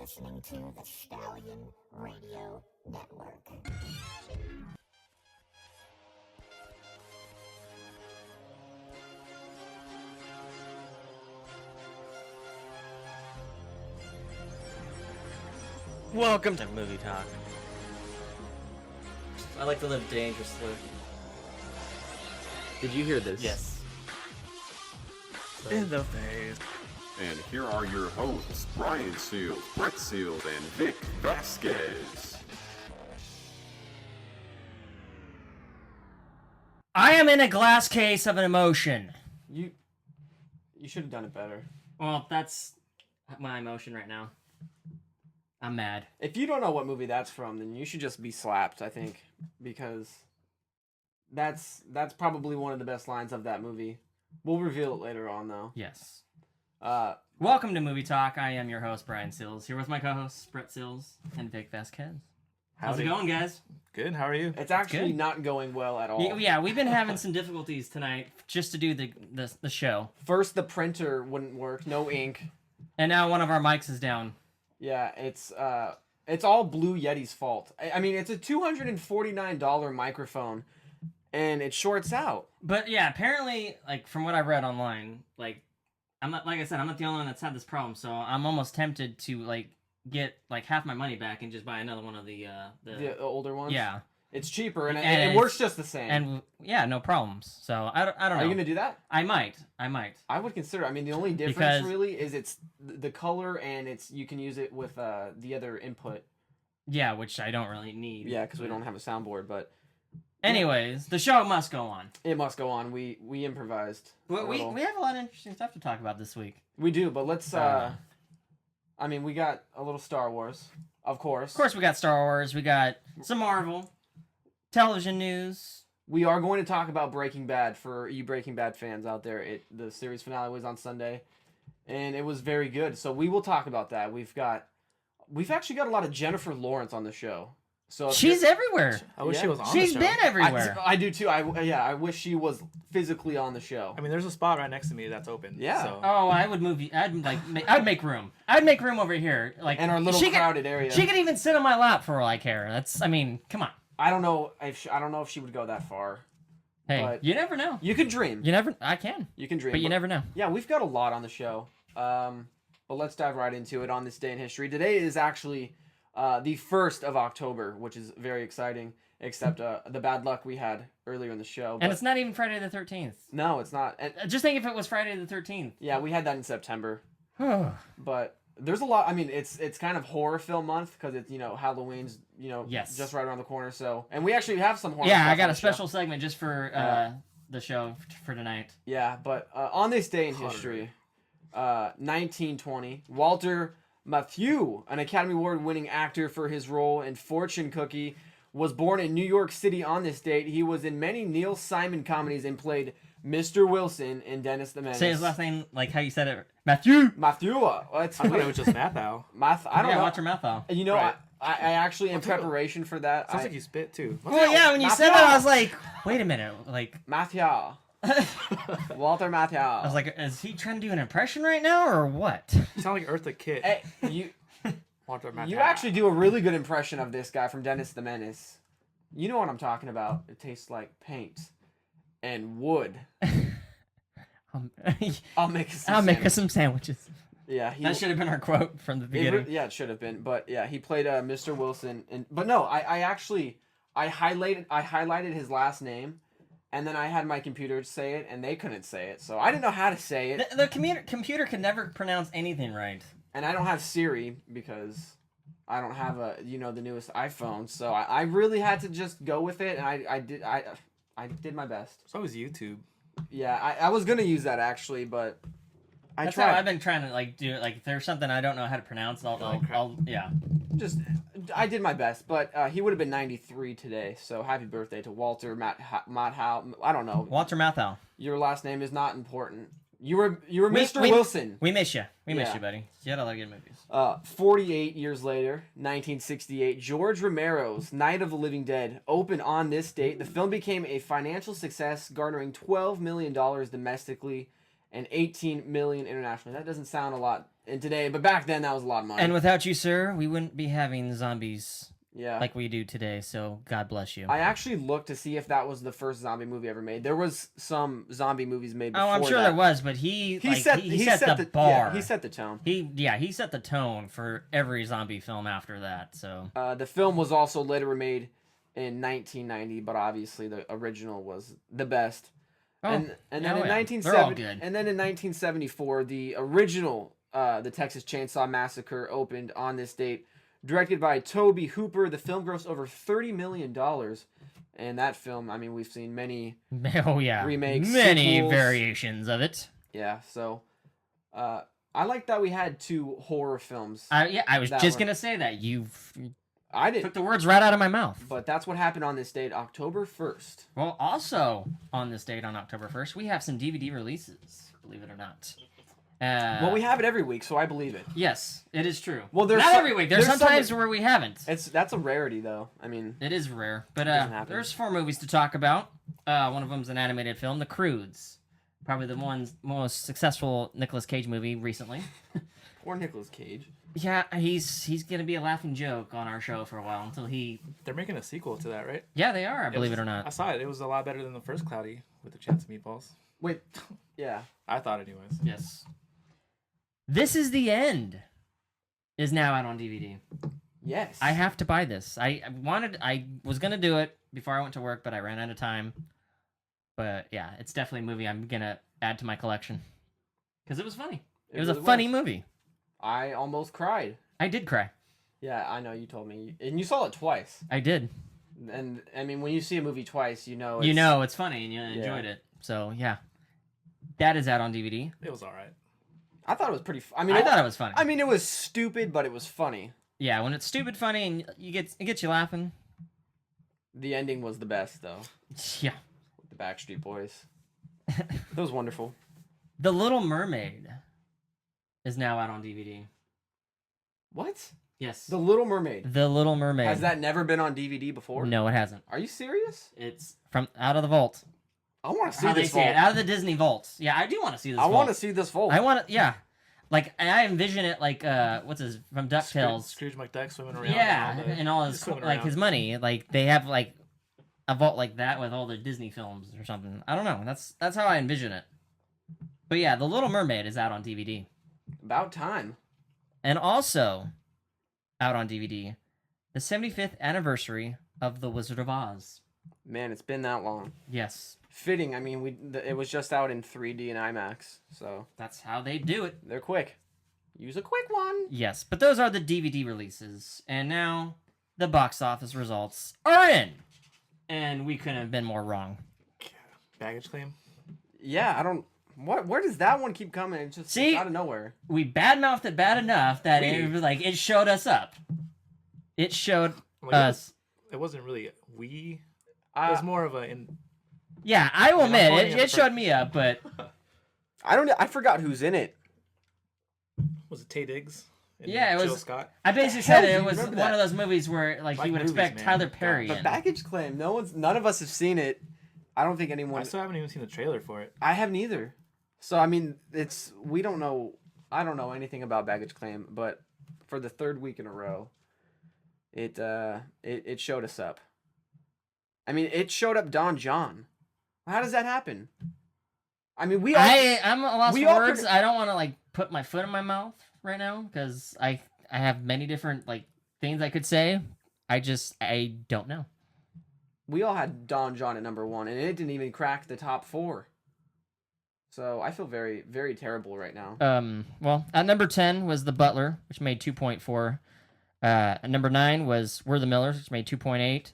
listening to the Stallion Radio Network. Welcome to Movie Talk. I like to live dangerously. Did you hear this? Yes. In the face. And here are your hosts, Brian Seals, Brett Seals, and Vic Vasquez. I am in a glass case of an emotion. You should have done it better. Well, that's my emotion right now. I'm mad. If you don't know what movie that's from, then you should just be slapped, I think, because that's probably one of the best lines of that movie. We'll reveal it later on, though. Yes. Welcome to Movie Talk. I am your host, Brian Seals, here with my co-hosts, Brett Seals and Vic Vasquez. How's it going, guys? Good, how are you? It's actually Good. not going well at all. Yeah, we've been having some difficulties tonight just to do the show. First, the printer wouldn't work, no ink. And now one of our mics is down. Yeah, it's all Blue Yeti's fault. I mean, it's a $249 microphone, and it shorts out. But yeah, apparently, like, from what I read online, like, I'm not the only one that's had this problem, so I'm almost tempted to, like, get, like, half my money back and just buy another one of the The older ones? Yeah. It's cheaper, and And it works just the same. And, yeah, no problems. So, I don't know. Are you going to do that? I might. I would consider. I mean, the only difference Because- really is it's the color, and you can use it with the other input. Yeah, which I don't really need. Yeah, because we don't have a soundboard, but Anyways, the show must go on. it must go on. We improvised. We a little. have a lot of interesting stuff to talk about this week. We do, but let's. I mean, we got a little Star Wars, of course. Of course, we got Star Wars. We got some Marvel, television news. We are going to talk about Breaking Bad for you Breaking Bad fans out there. The series finale was on Sunday, and it was very good. So we will talk about that. We've actually got a lot of Jennifer Lawrence on the show. So if She's you're- everywhere. I wish Yeah. she was on She's the show. been everywhere. I do too. I wish she was physically on the show. I mean, there's a spot right next to me that's open. Yeah. So. Oh, I would move. I'd make room. I'd make room over here. Like, And our little she crowded area. She could even sit on my lap for all I care. Come on. I don't know if she would go that far. Hey, But- you never know. You can dream. I can. You can dream. But you never know. Yeah, we've got a lot on the show. But let's dive right into it on this day in history. Today is actually the 1st of October, which is very exciting, except the bad luck we had earlier in the show. And But it's not even Friday the 13th. no, it's not. And, Just think if it was Friday the 13th. yeah, we had that in September. yeah, But there's a lot. I mean, it's kind of horror film month because it's Halloween's Yes. just right around the corner. So, and we actually have some horror. I stuff got on a the show. special segment just for the show for tonight. Yeah, but on this day in history, 1920, Walter Matthau, an Academy Award-winning actor for his role in Fortune Cookie, was born in New York City on this date. He was in many Neil Simon comedies and played Mr. Wilson in Dennis the Menace. Say his last name like how you said it, Matthew. Matthau. Well, it's I thought it was just Matt now. I don't know. Watch your mouth out. You know, Right. I actually, in preparation for that, Sounds like you spit too. Well, yeah, when you said that, I was like, wait a minute, like. Matthau. Walter Matthau. I was like, is he trying to do an impression right now, or what? You sound like Eartha Kitt. Hey, you Walter Matthau. you actually do a really good impression of this guy from Dennis the Menace. You know what I'm talking about. It tastes like paint and wood. I'll make us I'll make us some sandwiches. Yeah, That should have been our quote from the beginning. yeah, it should have been. But yeah, he played Mr. Wilson. But no, I actually highlighted his last name, and then I had my computer say it, and they couldn't say it, so I didn't know how to say it. The computer can never pronounce anything right. And I don't have Siri because I don't have the newest iPhone, so I really had to just go with it, and I did my best. So was YouTube. Yeah, I was gonna use that actually, but That's tried. how I've been trying to like do it. Like if there's something I don't know how to pronounce, I'll yeah. I did my best, but he would have been 93 today, so happy birthday to Walter Matthau. I don't know. Walter Matthau. Your last name is not important. You were Mr. Wilson. We miss you. We miss Yeah. you, buddy. You had a lot of good movies. 48 years later, 1968, George Romero's Night of the Living Dead opened on this date. The film became a financial success, garnering $12 million domestically and 18 million internationally. That doesn't sound a lot in today, but back then that was a lot of money. And without you, sir, we wouldn't be having zombies yeah. like we do today. So God bless you. I actually looked to see if that was the first zombie movie ever made. There was some zombie movies made before Oh, I'm sure that. there was, but he set the bar. Yeah, he set the tone. He set the tone for every zombie film after that. So The film was also later remade in 1990, but obviously the original was the best. And then in 1970, and then in 1974, the original the Texas Chainsaw Massacre opened on this date, directed by Tobe Hooper. The film grossed over $30 million, and that film, I mean, we've seen many remakes, many sequels. variations of it. Yeah, so I like that we had 2 horror films. I was that just were- gonna say that you I did, took the words right out of my mouth. but that's what happened on this date, October 1st. Well, also on this date on October 1st, we have some DVD releases. Believe it or not. Well, we have it every week, so I believe it. Yes, it is true. Well, there's not some- every week. There's there's sometimes some- where we haven't. That's a rarity, though. I mean, It is rare, but doesn't happen. there's 4 movies to talk about. One of them's an animated film, The Croods, probably the most successful Nicolas Cage movie recently. poor Nicolas Cage. Yeah, he's gonna be a laughing joke on our show for a while until he. They're making a sequel to that, right? Yeah, they are. Believe it or I not. saw it. It was a lot better than the first Cloudy with a chance of meatballs. Wait, yeah. I thought, anyways. Yes. This Is the End is now out on DVD. Yes. I have to buy this. I was gonna do it before I went to work, but I ran out of time. But yeah, it's definitely a movie I'm gonna add to my collection because it was funny. It was a really funny movie. I almost cried. I did cry. Yeah, I know. You told me, and you saw it twice. I did. And I mean, when you see a movie twice, you know. It's funny and you enjoyed it. So yeah, that is out on DVD. It was all right. I thought it was pretty. I thought it was funny. I mean, it was stupid, but it was funny. Yeah, when it's stupid funny and it gets you laughing. The ending was the best, though. Yeah. With the Backstreet Boys. That was wonderful. The Little Mermaid is now out on DVD. What? Yes. The Little Mermaid. The Little Mermaid. Has that never been on DVD before? No, it hasn't. Are you serious? It's from out of the vault. I want to see How they this say vault. it, out of the Disney vaults. Yeah, I do want to see this. I want to see this vault. I want to. Yeah, like I envision it like what's his from DuckTales. Scrooge McDuck swimming around. Yeah, and and all his swimming like around. his money. Like they have like a vault like that with all the Disney films or something. I don't know. That's how I envision it. But yeah, The Little Mermaid is out on DVD, About time. and also out on DVD, the 75th anniversary of The Wizard of Oz. Man, it's been that long. Yes, Fitting. I mean, it was just out in 3D and IMAX, so that's how they do it. they're quick. Use a quick one. Yes, but those are the DVD releases, and now the box office results are in, and we couldn't have been more wrong. Baggage claim. Yeah, I don't. Where does that one keep coming? It's just See? out of nowhere. We badmouthed it bad enough that it showed us up. It showed Like, us. It wasn't really we. It I was more of a. Yeah, I will I'm admit pointing at it the showed me up, but I forgot who's in it. Was it Tay Diggs? And Yeah, it Jill was- Scott. I basically hell said do it you was remember one that? of those movies where like Like you would movies, expect man. Tyler God. Perry But in. Baggage Claim. None of us have seen it. I don't think anyone. I still haven't even seen the trailer for it. I haven't either. So I mean, we don't know. I don't know anything about Baggage Claim, but for the 3rd week in a row, it showed us up. I mean, it showed up Don John. How does that happen? I mean, I'm at a loss we for all words. predi- I don't want to like put my foot in my mouth right now because I have many different like things I could say. I don't know. we all had Don John at number 1, and it didn't even crack the top 4. So I feel very, very terrible right now. Well, at number 10 was The Butler, which made 2.4. At number 9 was We're the Millers, which made 2.8.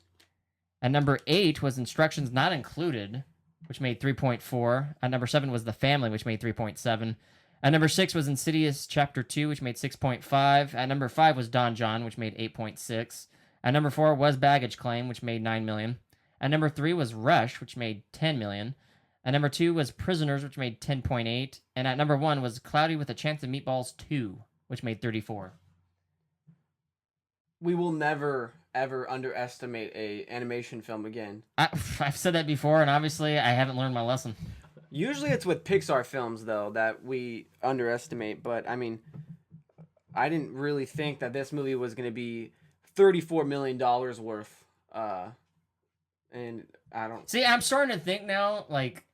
At number 8 was Instructions Not Included, which made 3.4. At number 7 was The Family, which made 3.7. At number 6 was Insidious Chapter 2, which made 6.5. At number 5 was Don John, which made 8.6. At number 4 was Baggage Claim, which made 9 million. At number 3 was Rush, which made 10 million. At number 2 was Prisoners, which made 10.8. And at number 1 was Cloudy with a Chance of Meatballs 2, which made 34. We will never, ever underestimate a animation film again. I've said that before, and obviously I haven't learned my lesson. Usually it's with Pixar films though that we underestimate, but I mean, I didn't really think that this movie was going to be $34 million worth. And I don't. See, I'm starting to think now, like,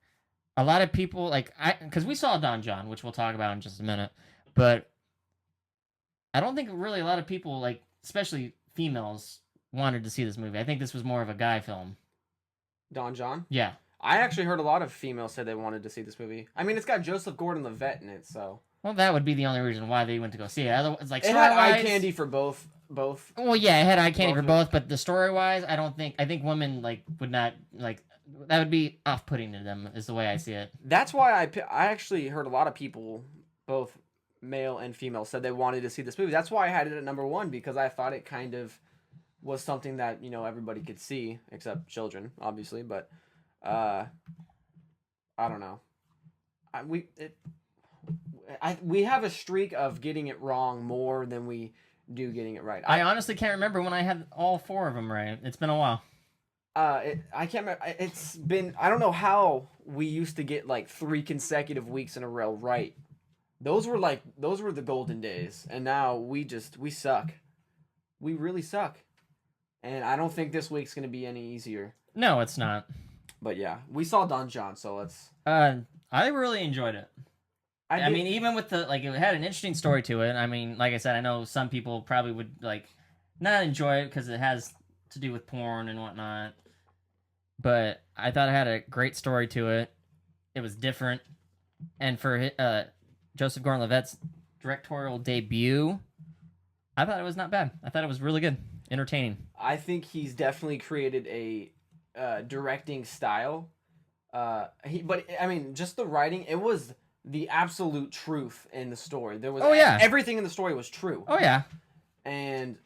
a lot of people, like, because we saw Don John, which we'll talk about in just a minute, but I don't think really a lot of people, like, especially females, wanted to see this movie. I think this was more of a guy film. Don John? Yeah. I actually heard a lot of females said they wanted to see this movie. I mean, it's got Joseph Gordon-Levitt in it, so. Well, that would be the only reason why they went to go see it. Otherwise, like, It had eye story-wise- candy for both. Well, yeah, it had eye candy Both for of both, but the story-wise, I think women, like, would not, like, that would be off-putting to them, is the way I see it. That's why I actually heard a lot of people, both male and female, said they wanted to see this movie. That's why I had it at number 1, because I thought it kind of was something that, you know, everybody could see, except children, obviously, but I don't know. We have a streak of getting it wrong more than we do getting it right. I honestly can't remember when I had all 4 of them right. It's been a while. I can't remember. It's been, I don't know how we used to get like 3 consecutive weeks in a row right. Those were the golden days, and now we suck. We really suck. And I don't think this week's gonna be any easier. No, it's not. But yeah, we saw Don John, so let's. I really enjoyed it. I did- mean, even with the, like, it had an interesting story to it. I mean, like I said, I know some people probably would, like, not enjoy it because it has to do with porn and whatnot. But I thought it had a great story to it. It was different. And for Joseph Gordon-Levitt's directorial debut, I thought it was not bad. I thought it was really good. Entertaining. I think he's definitely created a directing style. But I mean, just the writing, it was the absolute truth in the story. There was everything in the story was true. Oh, yeah. And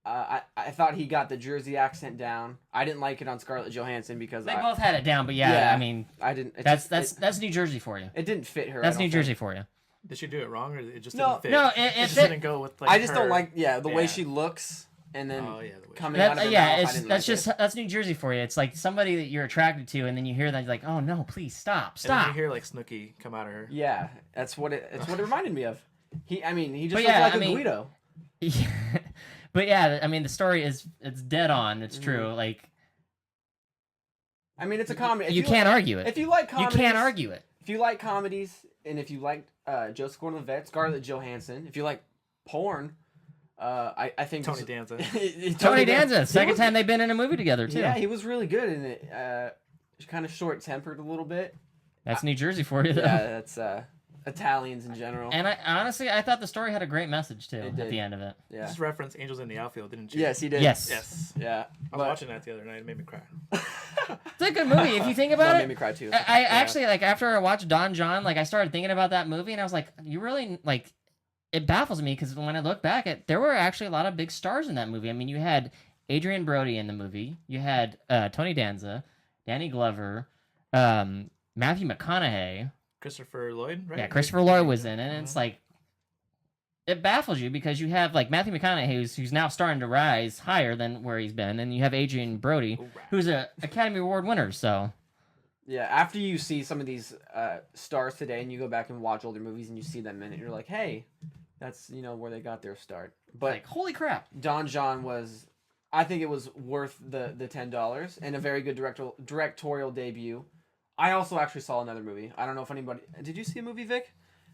I thought he got the Jersey accent down. I didn't like it on Scarlett Johansson because They both had it down, but yeah, I mean, I didn't. that's New Jersey for you. It didn't fit her. That's I don't New Jersey for you. Did she do it wrong, or it just No, didn't fit? No, it it just fit. didn't go with like. I just don't her- like the way Yeah. she looks, and then Oh yeah, the way coming out of her mouth. I didn't that's like just it. that's New Jersey for you. It's like somebody that you're attracted to, and then you hear that, you're like, oh no, please stop. And then you Stop. hear like Snooki come out of her. Yeah, that's what it. It's what it reminded me of. He just But looked yeah, like I a mean- Guido. But yeah, I mean, the story it's dead on. It's Mm-hmm. true. Like, I mean, it's a comedy. If you can't argue If it. you like You comedies, can't argue it. If you like comedies, and if you like Joseph Gordon-Levitt, Scarlett Johansson, if you like porn, I think Tony this- Danza. Tony Danza, He second was- time they've been in a movie together too. Yeah, he was really good in it. Kind of short-tempered a little bit. That's New Jersey for you, though. Yeah, that's Italians in general. And I honestly, I thought the story had a great message too It at did. the end of it. Yeah. Just reference Angels in the Outfield, didn't you? Yes, he did. Yes. Yes. Yeah. I was watching that the other night. It made me cry. It's a good movie if you think about That it. made me cry too. I actually, like, after I watched Don John, like, I started thinking about that movie, and I was like, you really, like, it baffles me because when I look back at, there were actually a lot of big stars in that movie. I mean, you had Adrian Brody in the movie, you had Tony Danza, Danny Glover, Matthew McConaughey. Christopher Lloyd, right? Yeah, Christopher Lloyd was in it, and it's like, it baffles you because you have, like, Matthew McConaughey, who's now starting to rise higher than where he's been, and you have Adrian Brody, who's a Academy Award winner, so. Yeah, after you see some of these stars today, and you go back and watch older movies, and you see them in it, you're like, hey, that's where they got their start. But Like, holy crap. Don John was, I think it was worth the $10 and a very good directorial debut. I also actually saw another movie. I don't know if anybody did. You see a movie, Vic?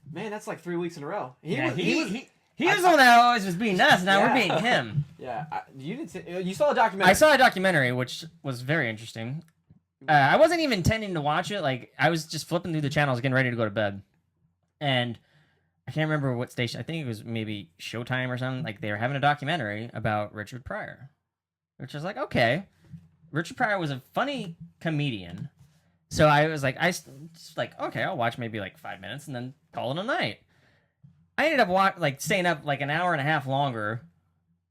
Man, that's like 3 weeks in a row. He was was the one that always was beating us. Now we're Yeah. beating him. Yeah, you didn't see. You saw a documentary. I saw a documentary, which was very interesting. I wasn't even intending to watch it. Like, I was just flipping through the channels, getting ready to go to bed, and I can't remember what station. I think it was maybe Showtime or something. Like, they were having a documentary about Richard Pryor, which was like, okay, Richard Pryor was a funny comedian. So I was like, okay, I'll watch maybe like 5 minutes and then call it a night. I ended up staying up like an hour and a half longer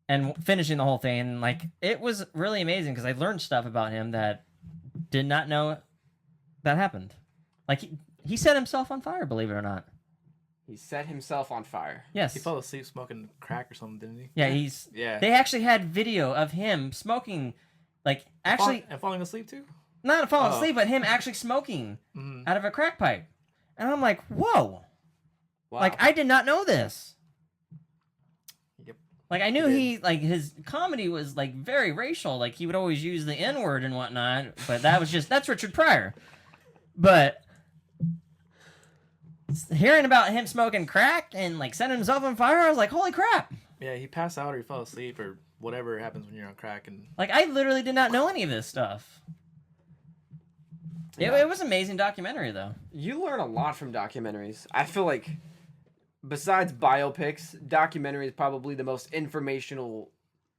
and finishing the whole thing. And like, it was really amazing because I learned stuff about him that did not know that happened. Like, he set himself on fire, believe it or not. He set himself on fire. Yes. He fell asleep smoking crack or something, didn't he? Yeah, Yeah. they actually had video of him smoking, like, actually, And falling asleep too. Not falling Oh. asleep, but him actually smoking Mhm. out of a crack pipe. And I'm like, whoa. Wow. Like, I did not know this. Yep. Like, I knew He did. his comedy was, like, very racial. Like, he would always use the N-word and whatnot. But that's Richard Pryor. But hearing about him smoking crack and, like, setting himself on fire, I was like, holy crap. Yeah, he passed out or he fell asleep or whatever happens when you're on crack. And Like, I literally did not know any of this stuff. Yeah. It was an amazing documentary, though. You learn a lot from documentaries. I feel like, besides biopics, documentary is probably the most informational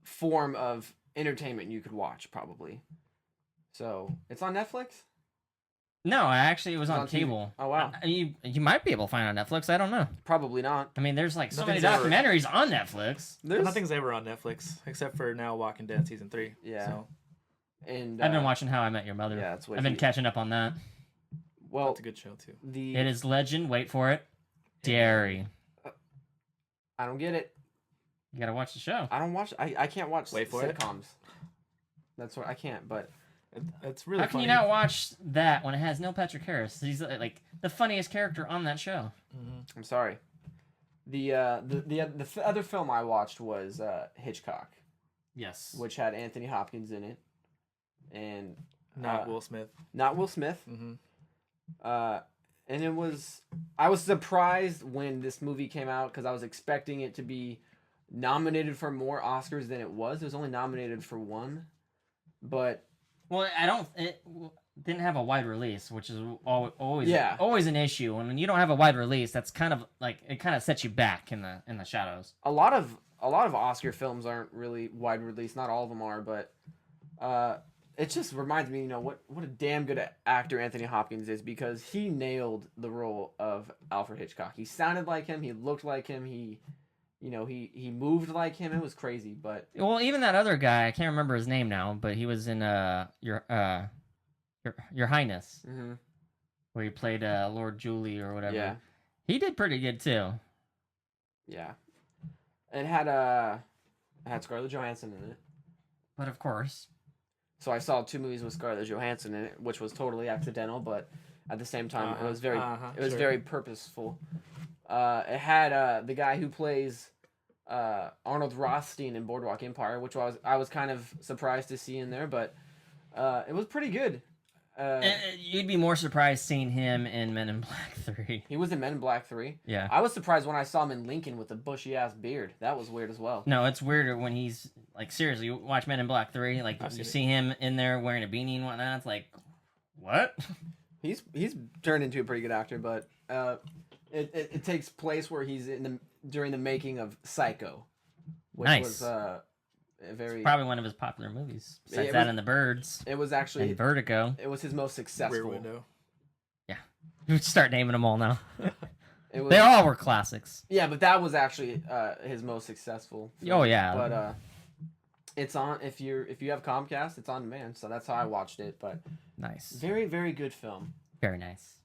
form of entertainment you could watch, probably. So, it's on Netflix? No, it was It's on TV. cable. Oh, wow. You might be able to find it on Netflix. I don't know. Probably not. I mean, there's like so many Nothing's ever- documentaries on Netflix. There's, nothing's ever on Netflix except for now Walking Dead season 3. Yeah. So and, I've been watching How I Met Your Mother. Yeah, it's way I've been too- catching up on that. Well, that's a good show too. It is legend. Wait for it. Dairy. I don't get it. You gotta watch the show. I don't watch. I can't watch Wait for it. sitcoms. That's what I can't. But It's really How can funny. you not watch that when it has Neil Patrick Harris? He's like the funniest character on that show. Mhm. I'm sorry. The other film I watched was Hitchcock, Yes. which had Anthony Hopkins in it, and Not Will Smith. not Will Smith. Hmm. And I was surprised when this movie came out because I was expecting it to be nominated for more Oscars than it was. It was only nominated for one, but Well, it didn't have a wide release, which is always Yeah. always an issue. And when you don't have a wide release, that's kind of like it kind of sets you back in the shadows. a lot of Oscar films aren't really wide release. Not all of them are, but it just reminds me, what a damn good actor Anthony Hopkins is because he nailed the role of Alfred Hitchcock. He sounded like him. He looked like him. He moved like him. It was crazy, but Well, even that other guy, I can't remember his name now, but he was in Your Highness, where he played Lord Julie or whatever. yeah, He did pretty good too. yeah. It had Scarlett Johansson in it. But of course, So I saw 2 movies with Scarlett Johansson in it, which was totally accidental, but at the same time, it was sure. very purposeful. It had the guy who plays Arnold Rothstein in Boardwalk Empire, which I was kind of surprised to see in there, but it was pretty good. you'd be more surprised seeing him in Men in Black 3. He was in Men in Black 3. Yeah. I was surprised when I saw him in Lincoln with a bushy ass beard. That was weird as well. No, it's weirder when he's like seriously. You watch Men in Black 3, like I've you seen it. see him in there wearing a beanie and whatnot. It's like, what? He's turned into a pretty good actor, but it takes place where he's during the making of Psycho, which Nice. was a very. Probably one of his popular movies. Yeah, Besides it that was- and The Birds It was actually and Vertigo. it was his most Rear successful. Window. You start naming them all now. It was, They all were classics. yeah, but that was actually his most successful. Oh, yeah. But it's on if you have Comcast, it's on demand. So that's how I watched it. But Nice. very very good film. Very nice.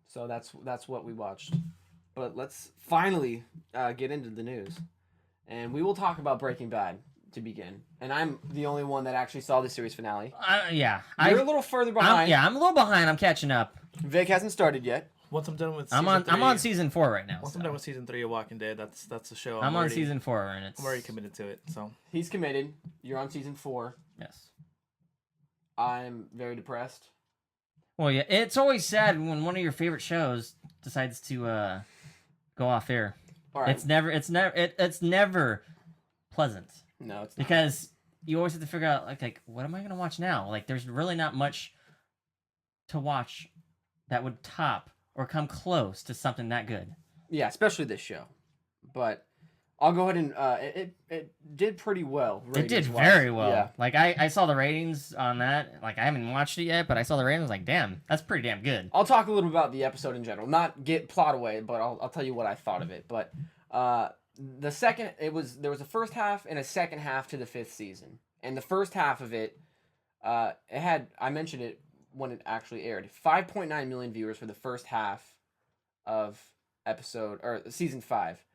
So that's what we watched. But let's finally get into the news, and we will talk about Breaking Bad to begin. And I'm the only one that actually saw the series finale. Yeah. You're a little further behind. I'm a little behind. I'm catching up. Vic hasn't started yet. Once I'm done with I'm on season 4 right now. Once so. I'm done with season 3 of Walking Dead, that's the show. I'm on already- season 4 and it's I'm already committed to it. So He's committed. You're on season 4. Yes. I'm very depressed. Well, yeah, it's always sad when one of your favorite shows decides to go off air. All right. It's never pleasant No, it's not. because you always have to figure out like what am I gonna watch now? Like, there's really not much to watch that would top or come close to something that good. Yeah, especially this show. But I'll go ahead and it did pretty well. It did ratings-wise. very well. Yeah. Like I saw the ratings on that. Like I haven't watched it yet, but I saw the ratings. Like, damn, that's pretty damn good. I'll talk a little about the episode in general. Not get plot away, but I'll tell you what I thought of it. But there was a first half and a second half to the 5th season. And the first half of it, it had, I mentioned it when it actually aired, 5.9 million viewers for the first half of season 5.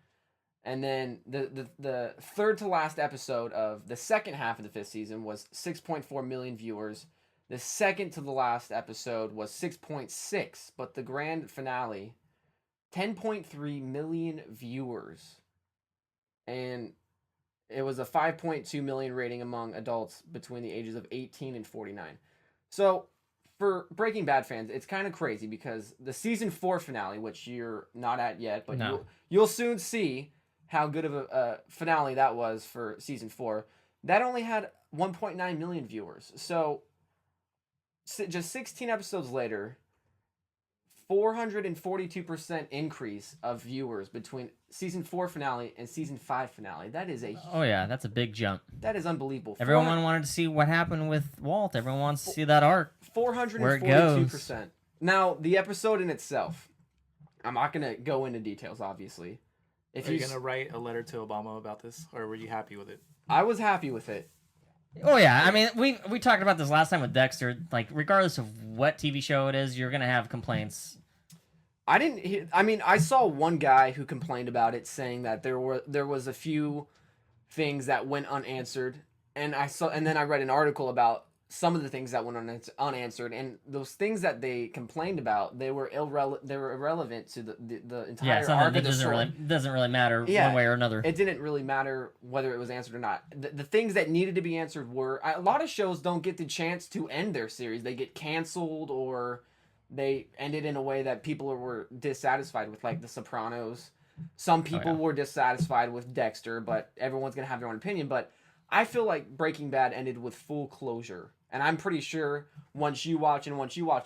And then the third to last episode of the second half of the 5th season was 6.4 million viewers The second to the last episode was 6.6, but the grand finale, 10.3 million viewers. And it was a 5.2 million rating among adults between the ages of 18 and 49. So, for Breaking Bad fans, it's kind of crazy because the season 4 finale, which you're not at yet, but No. you'll soon see how good of a finale that was for season 4. That only had 1.9 million viewers. So, just 16 episodes later, 442% increase of viewers between season 4 finale and season 5 finale. That is Oh yeah, that's a big jump. that is unbelievable. Everyone wanted to see what happened with Walt. Everyone wants to see that arc. 442%. Now, the episode in itself, I'm not going to go into details, obviously. If Are you gonna write a letter to Obama about this, or were you happy with it? I was happy with it. Oh yeah, I mean we talked about this last time with Dexter. Like regardless of what TV show it is, you're gonna have complaints. I saw one guy who complained about it, saying that there was a few things that went unanswered, and then I read an article about some of the things that went unanswered, and those things that they complained about, they were irrelevant to the entire Yeah, something arc that of the story. doesn't really matter Yeah, one way or another. It didn't really matter whether it was answered or not. The things that needed to be answered were, a lot of shows don't get the chance to end their series. They get canceled, or they ended in a way that people were dissatisfied with, like The Sopranos. Some people were dissatisfied with Dexter, but everyone's going to have their own opinion. But I feel like Breaking Bad ended with full closure. And I'm pretty sure once you watch it,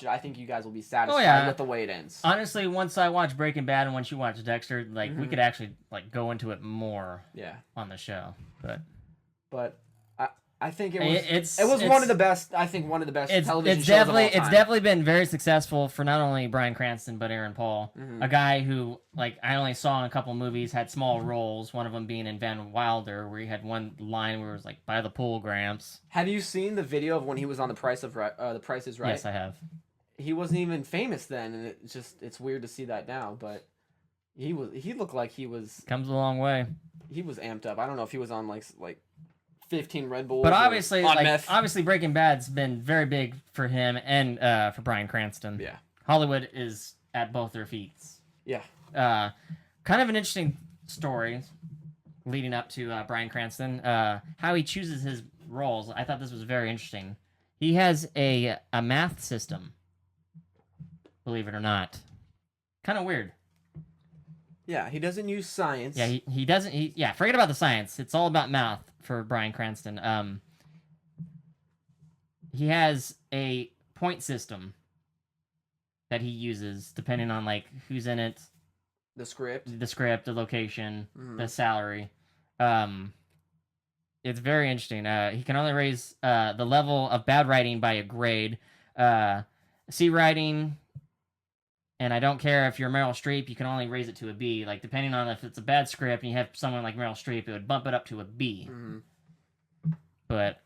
I think you guys will be satisfied with the way it ends. Honestly, once I watch Breaking Bad and once you watch Dexter, like we could actually like go into it more on the show. But I think it it's one of the best. I think one of the best television shows of all time. It's definitely been very successful for not only Bryan Cranston but Aaron Paul, a guy who like I only saw in a couple movies, had small roles. One of them being in Van Wilder, where he had one line where it was like "By the pool, Gramps." Have you seen the video of when he was on The Price is Right? Yes, I have. He wasn't even famous then, and it's weird to see that now. But he looked like he was Comes a long way. He was amped up. I don't know if he was on like 15 Red Bulls. But obviously, on meth. obviously, Breaking Bad's been very big for him and for Bryan Cranston. Yeah. Hollywood is at both their feet. Yeah. Kind of an interesting story leading up to Bryan Cranston. How he chooses his roles. I thought this was very interesting. He has a math system. Believe it or not. Kind of weird. Yeah, he doesn't use science. Yeah, he doesn't. Forget about the science. It's all about math for Bryan Cranston. He has a point system that he uses depending on like who's in it, the script, the location, the salary. It's very interesting. He can only raise the level of bad writing by a grade. C writing. And I don't care if you're Meryl Streep, you can only raise it to a B. Like, depending on if it's a bad script and you have someone like Meryl Streep, it would bump it up to a B. But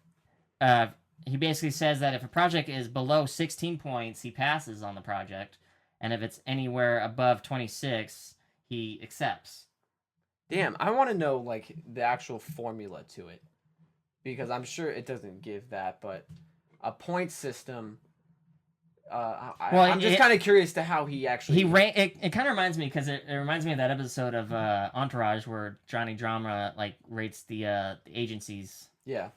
he basically says that if a project is below 16 points, he passes on the project. And if it's anywhere above 26, he accepts. Damn, I want to know, like, the actual formula to it. Because I'm sure it doesn't give that, but a point system... I'm just kind of curious to how he actually... It kind of reminds me, because it reminds me of that episode of Entourage where Johnny Drama like rates the agency's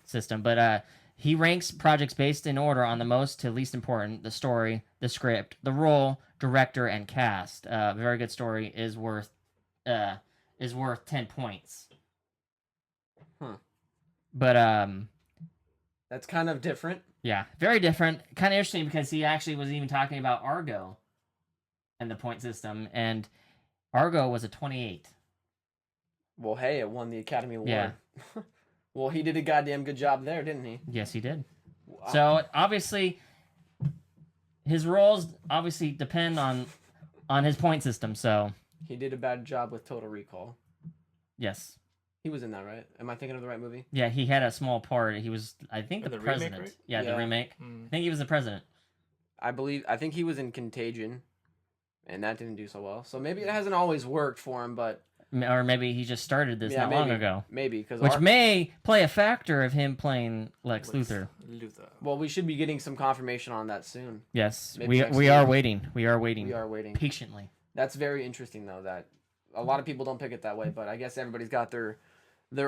system. But he ranks projects based in order on the most to least important: the story, the script, the role, director, and cast. A very good story is worth 10 points. But that's kind of different. Yeah, very different. Kind of interesting because he actually was even talking about Argo and the point system, and Argo was a 28. Well, hey, it won the Academy Award. Yeah. Well, he did a goddamn good job there, didn't he? Yes, he did. So, obviously, his roles obviously depend on his point system, so... He did a bad job with Total Recall. Yes. He was in that, right? Am I thinking of the right movie? Yeah, he had a small part. He was, I think, the president. Remake, right? Yeah, the remake. I think he was the president. I think he was in Contagion, and that didn't do so well. So maybe it hasn't always worked for him, but... Or maybe he just started this not long ago. Maybe, because... Which may play a factor of him playing Lex Luthor. Luther. Well, we should be getting some confirmation on that soon. Yes, Maybe we next we week. are waiting. We are waiting We are waiting. patiently. That's very interesting, though. That a lot of people don't pick it that way, but I guess everybody's got their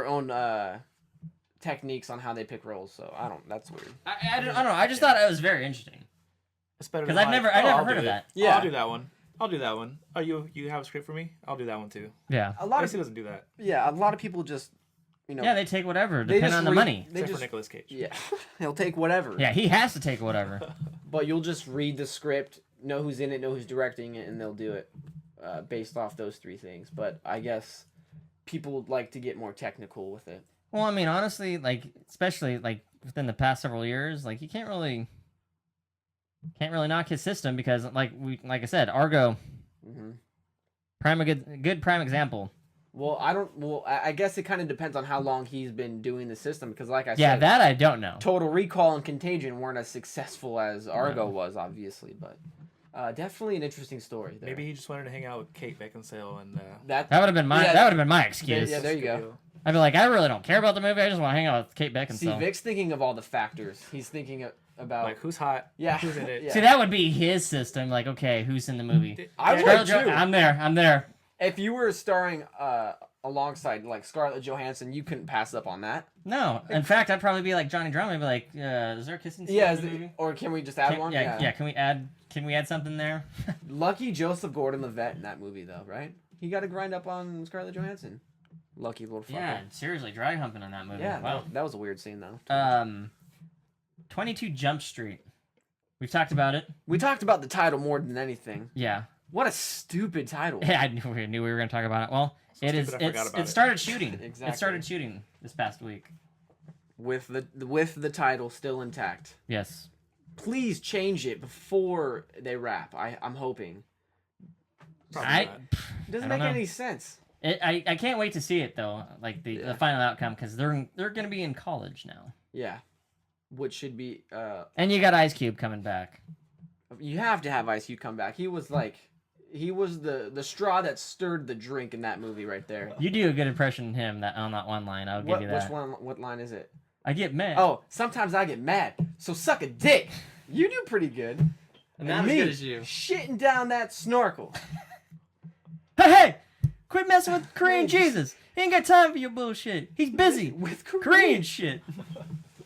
own techniques on how they pick roles. So I don't. That's weird. I don't know. I just thought it was very interesting It's better because than I mine. never Oh, I'll heard do of it. that. Yeah. I'll do that one. I'll do that one. Oh, you have a script for me? I'll do that one too. Yeah, A lot Lacey of doesn't do that. yeah, a lot of people just yeah. They take whatever, they depending just on the read- money. They Except just for Nicolas Cage. yeah, he'll take whatever. Yeah, he has to take whatever. But you'll just read the script, know who's in it, know who's directing it, and they'll do it based off those three things. But I guess people like to get more technical with it. Well, I mean, honestly, like especially like within the past several years, like you can't really knock his system because like I said, Argo, Hmm. good prime example. Well, I guess it kind of depends on how long he's been doing the system because, like I Yeah, said, that I don't know. Total Recall and Contagion weren't as successful as Argo was, obviously, but definitely an interesting story. There. Maybe he just wanted to hang out with Kate Beckinsale and. that That would have been my Yeah, that would have been my excuse. yeah, there you go. I'd be like, I really don't care about the movie. I just want to hang out with Kate See, Beckinsale. Vic's thinking of all the factors. He's thinking about Like who's hot? yeah, Who's in it? yeah. See, that would be his system. Like, okay, who's in the movie? I would Scarlett too. I'm there. I'm there. If you were starring alongside like Scarlett Johansson, you couldn't pass up on that. No, in fact, I'd probably be like Johnny Drum. I'd be like, is there a kissing scene Yeah, in the movie? or can we just add one? Yeah. Can we add something there? Lucky Joseph Gordon-Levitt in that movie, though, right? He got to grind up on Scarlett Johansson. Lucky little fucker. Yeah, seriously, dry humping in that movie. Yeah, Wow. that was a weird scene, though. 22 Jump Street. We've talked about it. We talked about the title more than anything. Yeah. What a stupid title. Yeah, I knew we were going to talk about it. Well, it is. stupid I forgot about It it. started shooting. Exactly. It started shooting this past week. With the title still intact. Yes. Please change it before they wrap. I'm hoping. Probably I. not. It doesn't I don't make know. any sense. I can't wait to see it though, like the Yeah. final outcome, because they're going to be in college now, Yeah. Which should be and you got Ice Cube coming back. you have to have Ice Cube come back. He was the straw that stirred the drink in that movie right there. You do a good impression of him on that one line. I'll give you that. Which one? What line is it? I get mad. Oh, sometimes I get mad. So suck a dick. You do pretty good. Not as me, good as you. shitting down that snorkel. Hey, quit messing with Korean Man, just- Jesus. He ain't got time for your bullshit. He's busy With Korean shit.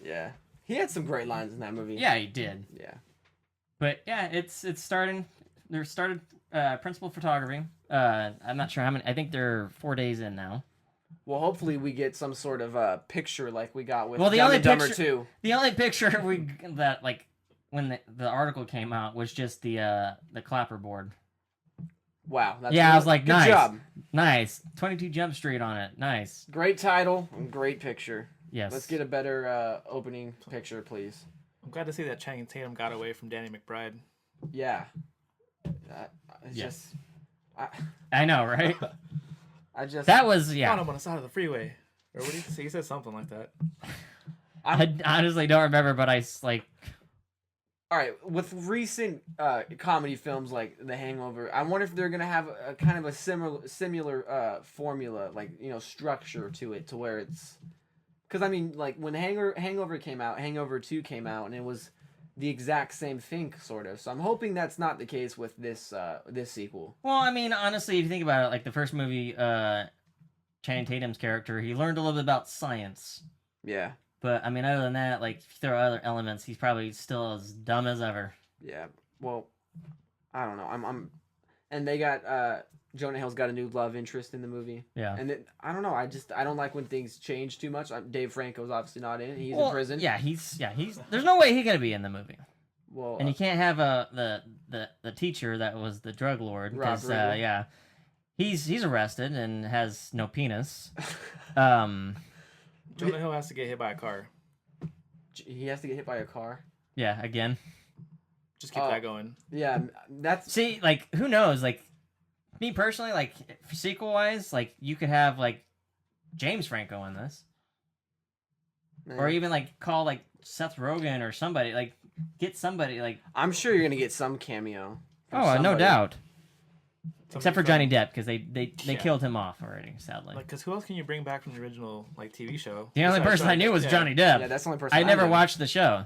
Yeah, he had some great lines in that movie. Yeah, he did. Yeah. But yeah, it's starting. They're started principal photography. I'm not sure how many. I think they're 4 days in now. Well, hopefully we get some sort of picture like we got with Well, the Dumb only and Dumber picture- 2. The only picture that like when the article came out was just the clapperboard. Wow. That's Yeah, I was like, good nice. job. Nice. 22 Jump Street on it. Nice. Great title and great picture. Yes. Let's get a better opening picture, please. I'm glad to see that Channing Tatum got away from Danny McBride. Yeah. It's Yeah. just, I know, right? I just. That was Found yeah. him on the side of the freeway. Or what did he say? He said something like that. I honestly don't remember, but like All right, with recent comedy films like The Hangover, I wonder if they're gonna have a kind of a similar formula, like structure to it, to where it's, because I mean, like when Hangover came out, Hangover 2 came out, and it was the exact same thing, sort of. So I'm hoping that's not the case with this sequel. well, I mean, honestly, if you think about it, like the first movie, Channing Tatum's character, he learned a little bit about science. Yeah, But I mean, other than that, like if you throw other elements, he's probably still as dumb as ever. yeah. Well, I don't know. I'm, and they got Jonah Hill's got a new love interest in the movie. Yeah. And I don't know. I don't like when things change too much. Dave Franco's obviously not in it. He's Well, in prison. Yeah, he's. There's no way he's gonna be in the movie, Well, and you can't have the teacher that was the drug lord Rob because Riggle. yeah, he's arrested and has no penis. Jonah Hill has to get hit by a car. he has to get hit by a car. Yeah, again. Just keep Oh. that going. Yeah, that's See, like who knows? Like me personally, like sequel wise, like you could have like James Franco in this, or even like call like Seth Rogen or somebody, like get somebody like. I'm sure you're gonna get some cameo. from Oh, no somebody. doubt. Except for Johnny Depp, because they Yeah. killed him off already, sadly. Like, cause who else can you bring back from the original like TV show? The only Besides person I knew was yeah. Johnny Depp. Yeah, that's the only person. I never know. watched the show.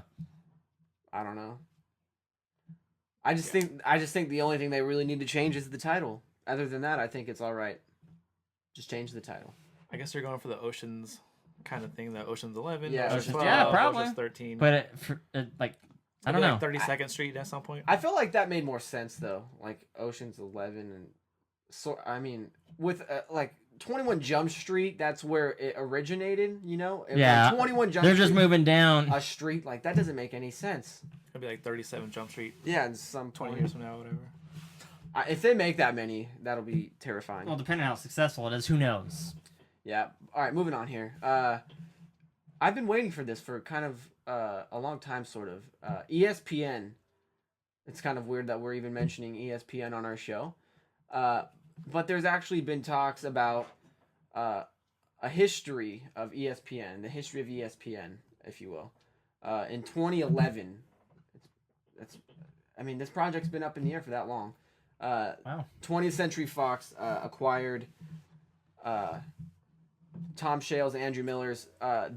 I don't know. I just think the only thing they really need to change is the title. Other than that, I think it's all right. Just change the title. I guess they're going for the Oceans kind of thing. The Oceans 11, Yeah, Oceans Oceans- 12, yeah, probably. Oceans 13. But like, I don't Maybe, know. Like 32nd Street at some point. I feel like that made more sense though. Like Ocean's 11 and so I mean with like 21 Jump Street, that's where it originated. You know? If, Yeah, like, 21 Jump They're Street, just moving down. a street like that doesn't make any sense. It's gonna be like 37 Jump Street Yeah, in some 20 point. years from now, whatever. If they make that many, that'll be terrifying. Well, depending on how successful it is, who knows? Yeah. All right, moving on here. I've been waiting for this for kind of a long time, sort of. ESPN. It's kind of weird that we're even mentioning ESPN on our show. But there's actually been talks about a history of ESPN, the history of ESPN, if you will. In 2011, I mean, this project's been up in the air for that long. Wow. 20th Century Fox acquired Tom Shales, Andrew Miller's.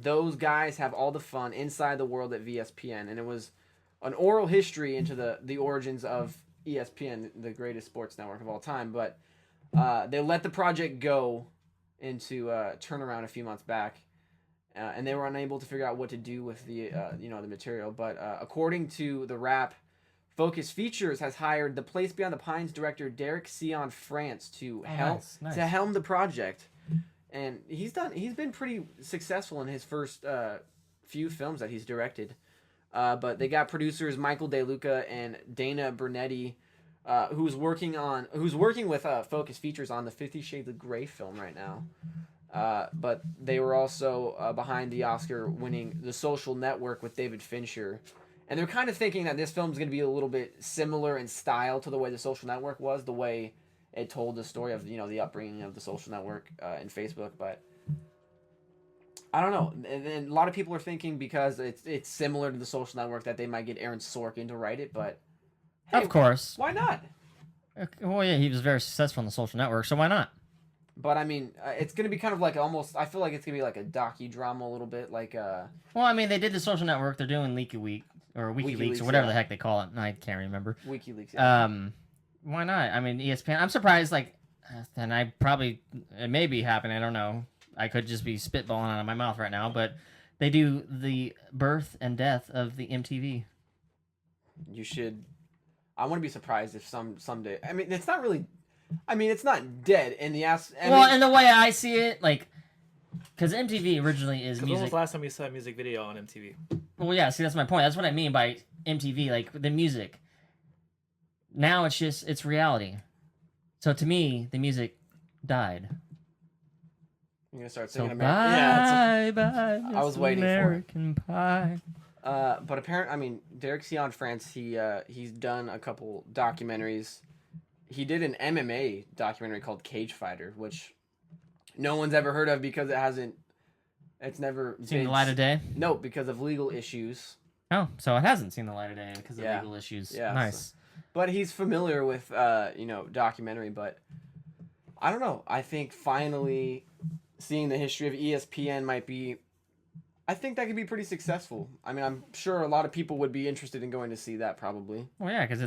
Those guys have all the fun inside the world at VSPN, and it was an oral history into the origins of ESPN, the greatest sports network of all time. But they let the project go into turnaround a few months back, and they were unable to figure out what to do with the the material. But according to the Wrap, Focus Features has hired the Place Beyond the Pines director Derek Sion France to Nice. to helm the project, and he's been pretty successful in his first few films that he's directed. But they got producers Michael DeLuca and Dana Bernetti, who's working with Focus Features on the 50 Shades of Grey film right now. But they were also behind the Oscar-winning The Social Network with David Fincher. And they're kind of thinking that this film is going to be a little bit similar in style to the way The Social Network was, the way it told the story of the upbringing of The Social Network and Facebook. But I don't know. And then a lot of people are thinking because it's similar to The Social Network that they might get Aaron Sorkin to write it. But hey, Of course. why not? Well, yeah, he was very successful on the Social Network, so why not? But I mean, it's gonna be kind of like almost. I feel like it's gonna be like a docudrama a little bit, like Well, I mean, they did the Social Network. They're doing Leaky Week or WikiLeaks WikiLeaks, or whatever yeah. the heck they call it. I can't remember. WikiLeaks. Yeah. Why not? I mean, ESPN. I'm surprised. Like, and it may be happening. I don't know. I could just be spitballing out of my mouth right now, but they do the birth and death of the MTV. You should. I want to be surprised if someday. I mean, it's not really. I mean, it's not dead in the ass. And the way I see it, like, because MTV originally is When was music. the last time you saw a music video on MTV? Well, yeah. See, that's my point. That's what I mean by MTV, like the music. Now it's reality. So to me, the music died. you're gonna start So singing American. Yeah. bye. I was waiting for it. American Pie. But apparently, I mean, Derek Sion France. He's done a couple documentaries. He did an MMA documentary called Cage Fighter, which no one's ever heard of because it's never Seen been- the light of day? No, because of legal issues. Oh, so it hasn't seen the light of day because of Yeah. legal issues. Yeah, Nice. But he's familiar with documentary. But I don't know. I think finally seeing the history of ESPN might be. I think that could be pretty successful. I mean, I'm sure a lot of people would be interested in going to see that. Probably. Well, yeah, because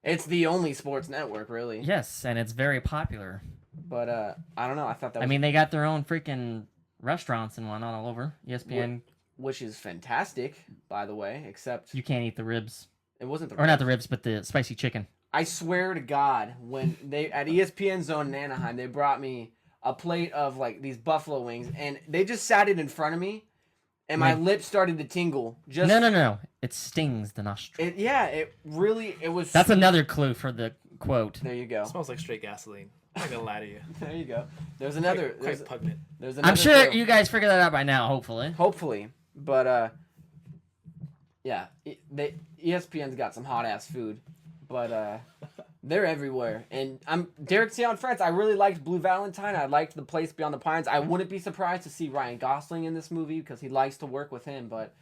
It's the only sports network, really. yes, and it's very popular. But I don't know. I thought that was, I mean, they got their own freaking restaurants and whatnot all over. ESPN, which is fantastic, by the way. Except you can't eat the ribs. it wasn't the. Or not the ribs, but the spicy chicken. I swear to God, when they at ESPN Zone in Anaheim, they brought me a plate of like these buffalo wings, and they just sat it in front of me, and my Like- lips started to tingle. Just No. It stings the nostril. it really was. That's another clue for the quote. There you go. It smells like straight gasoline. I'm not gonna lie to you. There you go. There's another. Quite pungent. There's another. I'm sure clue. you guys figured that out by now, hopefully. Hopefully, but yeah, ESPN's got some hot ass food, but they're everywhere. And I'm Derek Sion France. I really liked Blue Valentine. I liked The Place Beyond the Pines. I wouldn't be surprised to see Ryan Gosling in this movie because he likes to work with him. But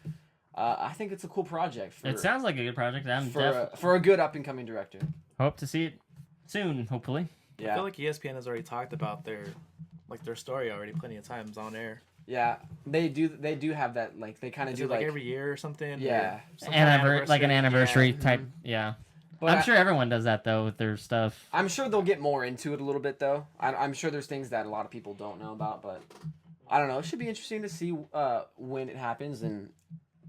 I think it's a cool project. It sounds like a good project. I'm for a good up and coming director. hope to see it soon, hopefully. I Yeah, feel like ESPN has already talked about their story already plenty of times on air. yeah, they do. They do have that. Like they kind of Is do it like every year or something? or Yeah. some kind of Like an anniversary Yeah. type. Yeah. But I'm sure everyone does that though with their stuff. I'm sure they'll get more into it a little bit though. I'm sure there's things that a lot of people don't know about, but I don't know. It should be interesting to see when it happens, and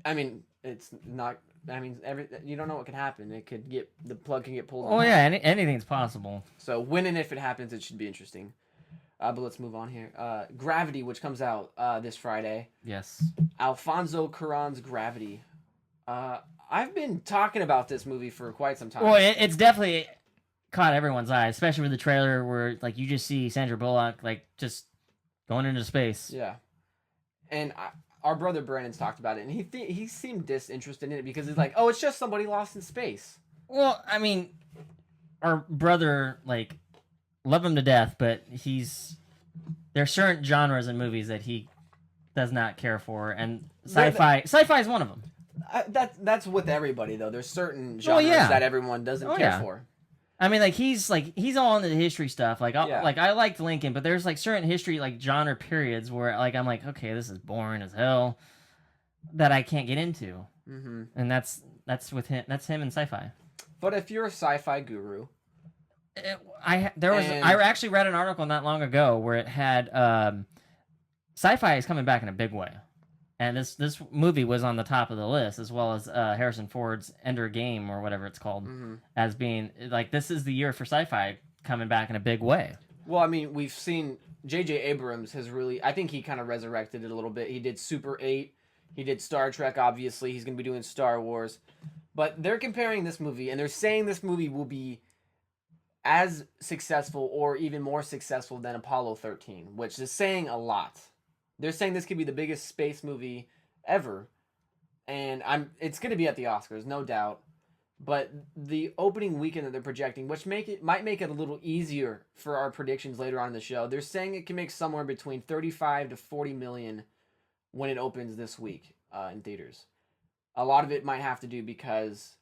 I mean, it's not. I mean, you don't know what can happen. It could get the plug can get pulled. Oh on yeah, that. anything's possible. So when and if it happens, it should be interesting. But let's move on here. Gravity, which comes out this Friday. Yes. Alfonso Cuarón's Gravity. I've been talking about this movie for quite some time. Well, it's definitely caught everyone's eye, especially with the trailer where like you just see Sandra Bullock like just going into space. Yeah, and our brother Brandon's talked about it, and he seemed disinterested in it because he's like, oh, it's just somebody lost in space. Well, I mean, our brother like love him to death, but there's certain genres in movies that he does not care for, and sci-fi is one of them. That's with everybody though. There's certain Oh, genres yeah. that everyone doesn't Oh, care yeah. for. I mean, he's all into the history stuff. Like, Yeah. I liked Lincoln, but there's like certain history like genre periods where like I'm like, okay, this is boring as hell, that I can't get into, Mm-hmm. and that's with him. That's him in sci-fi. But if you're a sci-fi guru, I And- actually read an article not long ago where it had sci-fi is coming back in a big way, and this movie was on the top of the list as well as Harrison Ford's Ender Game or whatever it's called, as being like this is the year for sci-fi coming back in a big way. well, I mean, we've seen J.J. Abrams has really. I think he kind of resurrected it a little bit. He did Super 8. He did Star Trek. Obviously, he's going to be doing Star Wars. But they're comparing this movie, and they're saying this movie will be as successful or even more successful than Apollo 13, which is saying a lot. They're saying this could be the biggest space movie ever, and it's going to be at the Oscars, no doubt. But the opening weekend that they're projecting, which might make it a little easier for our predictions later on in the show, they're saying it can make somewhere between 35 to 40 million when it opens this week in theaters. A lot of it might have to do because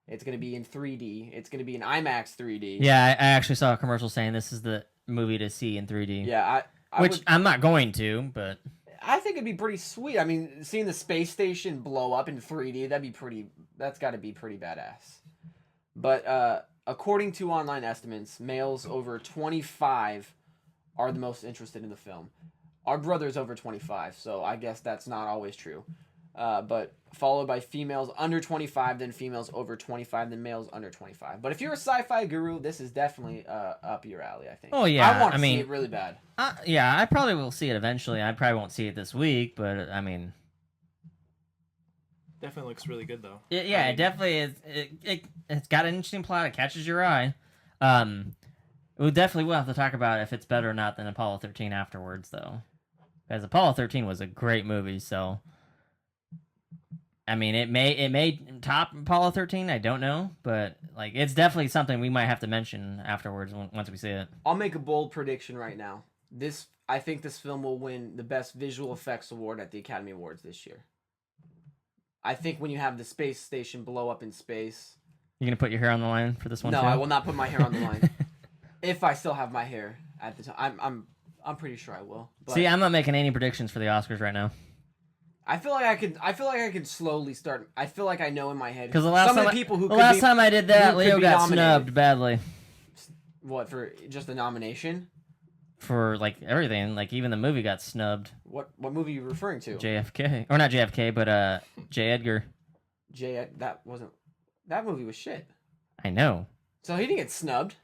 it's going to be in 3D. It's going to be in IMAX 3D. Yeah, I actually saw a commercial saying this is the movie to see in 3D. Yeah, I'm not going to, but I think it'd be pretty sweet. I mean, seeing the space station blow up in 3D, that's got to be pretty badass. But according to online estimates, males over 25 are the most interested in the film. Our brother's over 25, so I guess that's not always true. But followed by females under 25, then females over 25, then males under 25. But if you're a sci-fi guru, this is definitely up your alley, I think. Oh, yeah, I want I to mean- see it really bad. yeah, I probably will see it eventually. I probably won't see it this week, but I mean, Definitely looks really good though. it I mean, definitely is. It's got an interesting plot. It catches your eye. We definitely will have to talk about if it's better or not than Apollo 13 afterwards, though, because Apollo 13 was a great movie. So, I mean, it may top Apollo 13. I don't know, but like it's definitely something we might have to mention afterwards once we see it. I'll make a bold prediction right now. I think this film will win the Best Visual Effects Award at the Academy Awards this year. I think when you have the space station blow up in space. You gonna put your hair on the line for this one? No, too? I will not put my hair on the line. If I still have my hair at the time, I'm pretty sure I will. But See, I'm not making any predictions for the Oscars right now. I feel like I could slowly start. I feel like I know in my head Because the last some time of the people who the could last be, time I did that, who could Leo be got nominated. snubbed badly What, for just the nomination? for like everything. Like even the movie got snubbed. What movie are you referring to? JFK or not JFK, but J. Edgar. That movie was shit. I know. So he didn't get snubbed.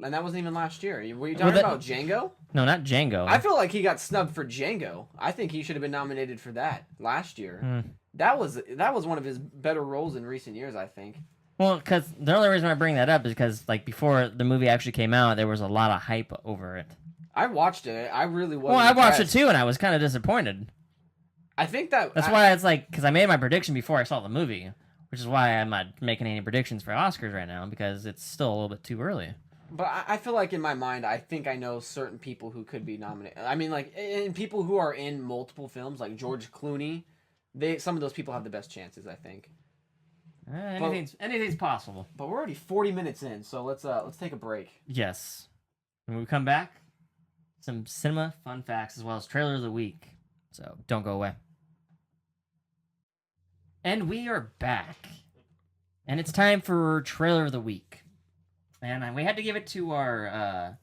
And that wasn't even last year. Were you Well, talking about Django? No, not Django. I feel like he got snubbed for Django. I think he should have been nominated for that last year. Hmm. That was one of his better roles in recent years, I think. Well, because the only reason I bring that up is because like before the movie actually came out, there was a lot of hype over it. I watched it. I really was. Well, I watched it too, and I was kind of disappointed. I think that's Why it's like because I made my prediction before I saw the movie, which is why I'm not making any predictions for Oscars right now because it's still a little bit too early. But I feel like in my mind, I think I know certain people who could be nominated. I mean, like, and people who are in multiple films, like George Clooney, some of those people have the best chances, I think. Anything's possible. But we're already 40 minutes in, so let's take a break. Yes. When we come back, some cinema fun facts as well as trailer of the week. So don't go away. And we are back. And it's time for trailer of the week. And we had to give it to our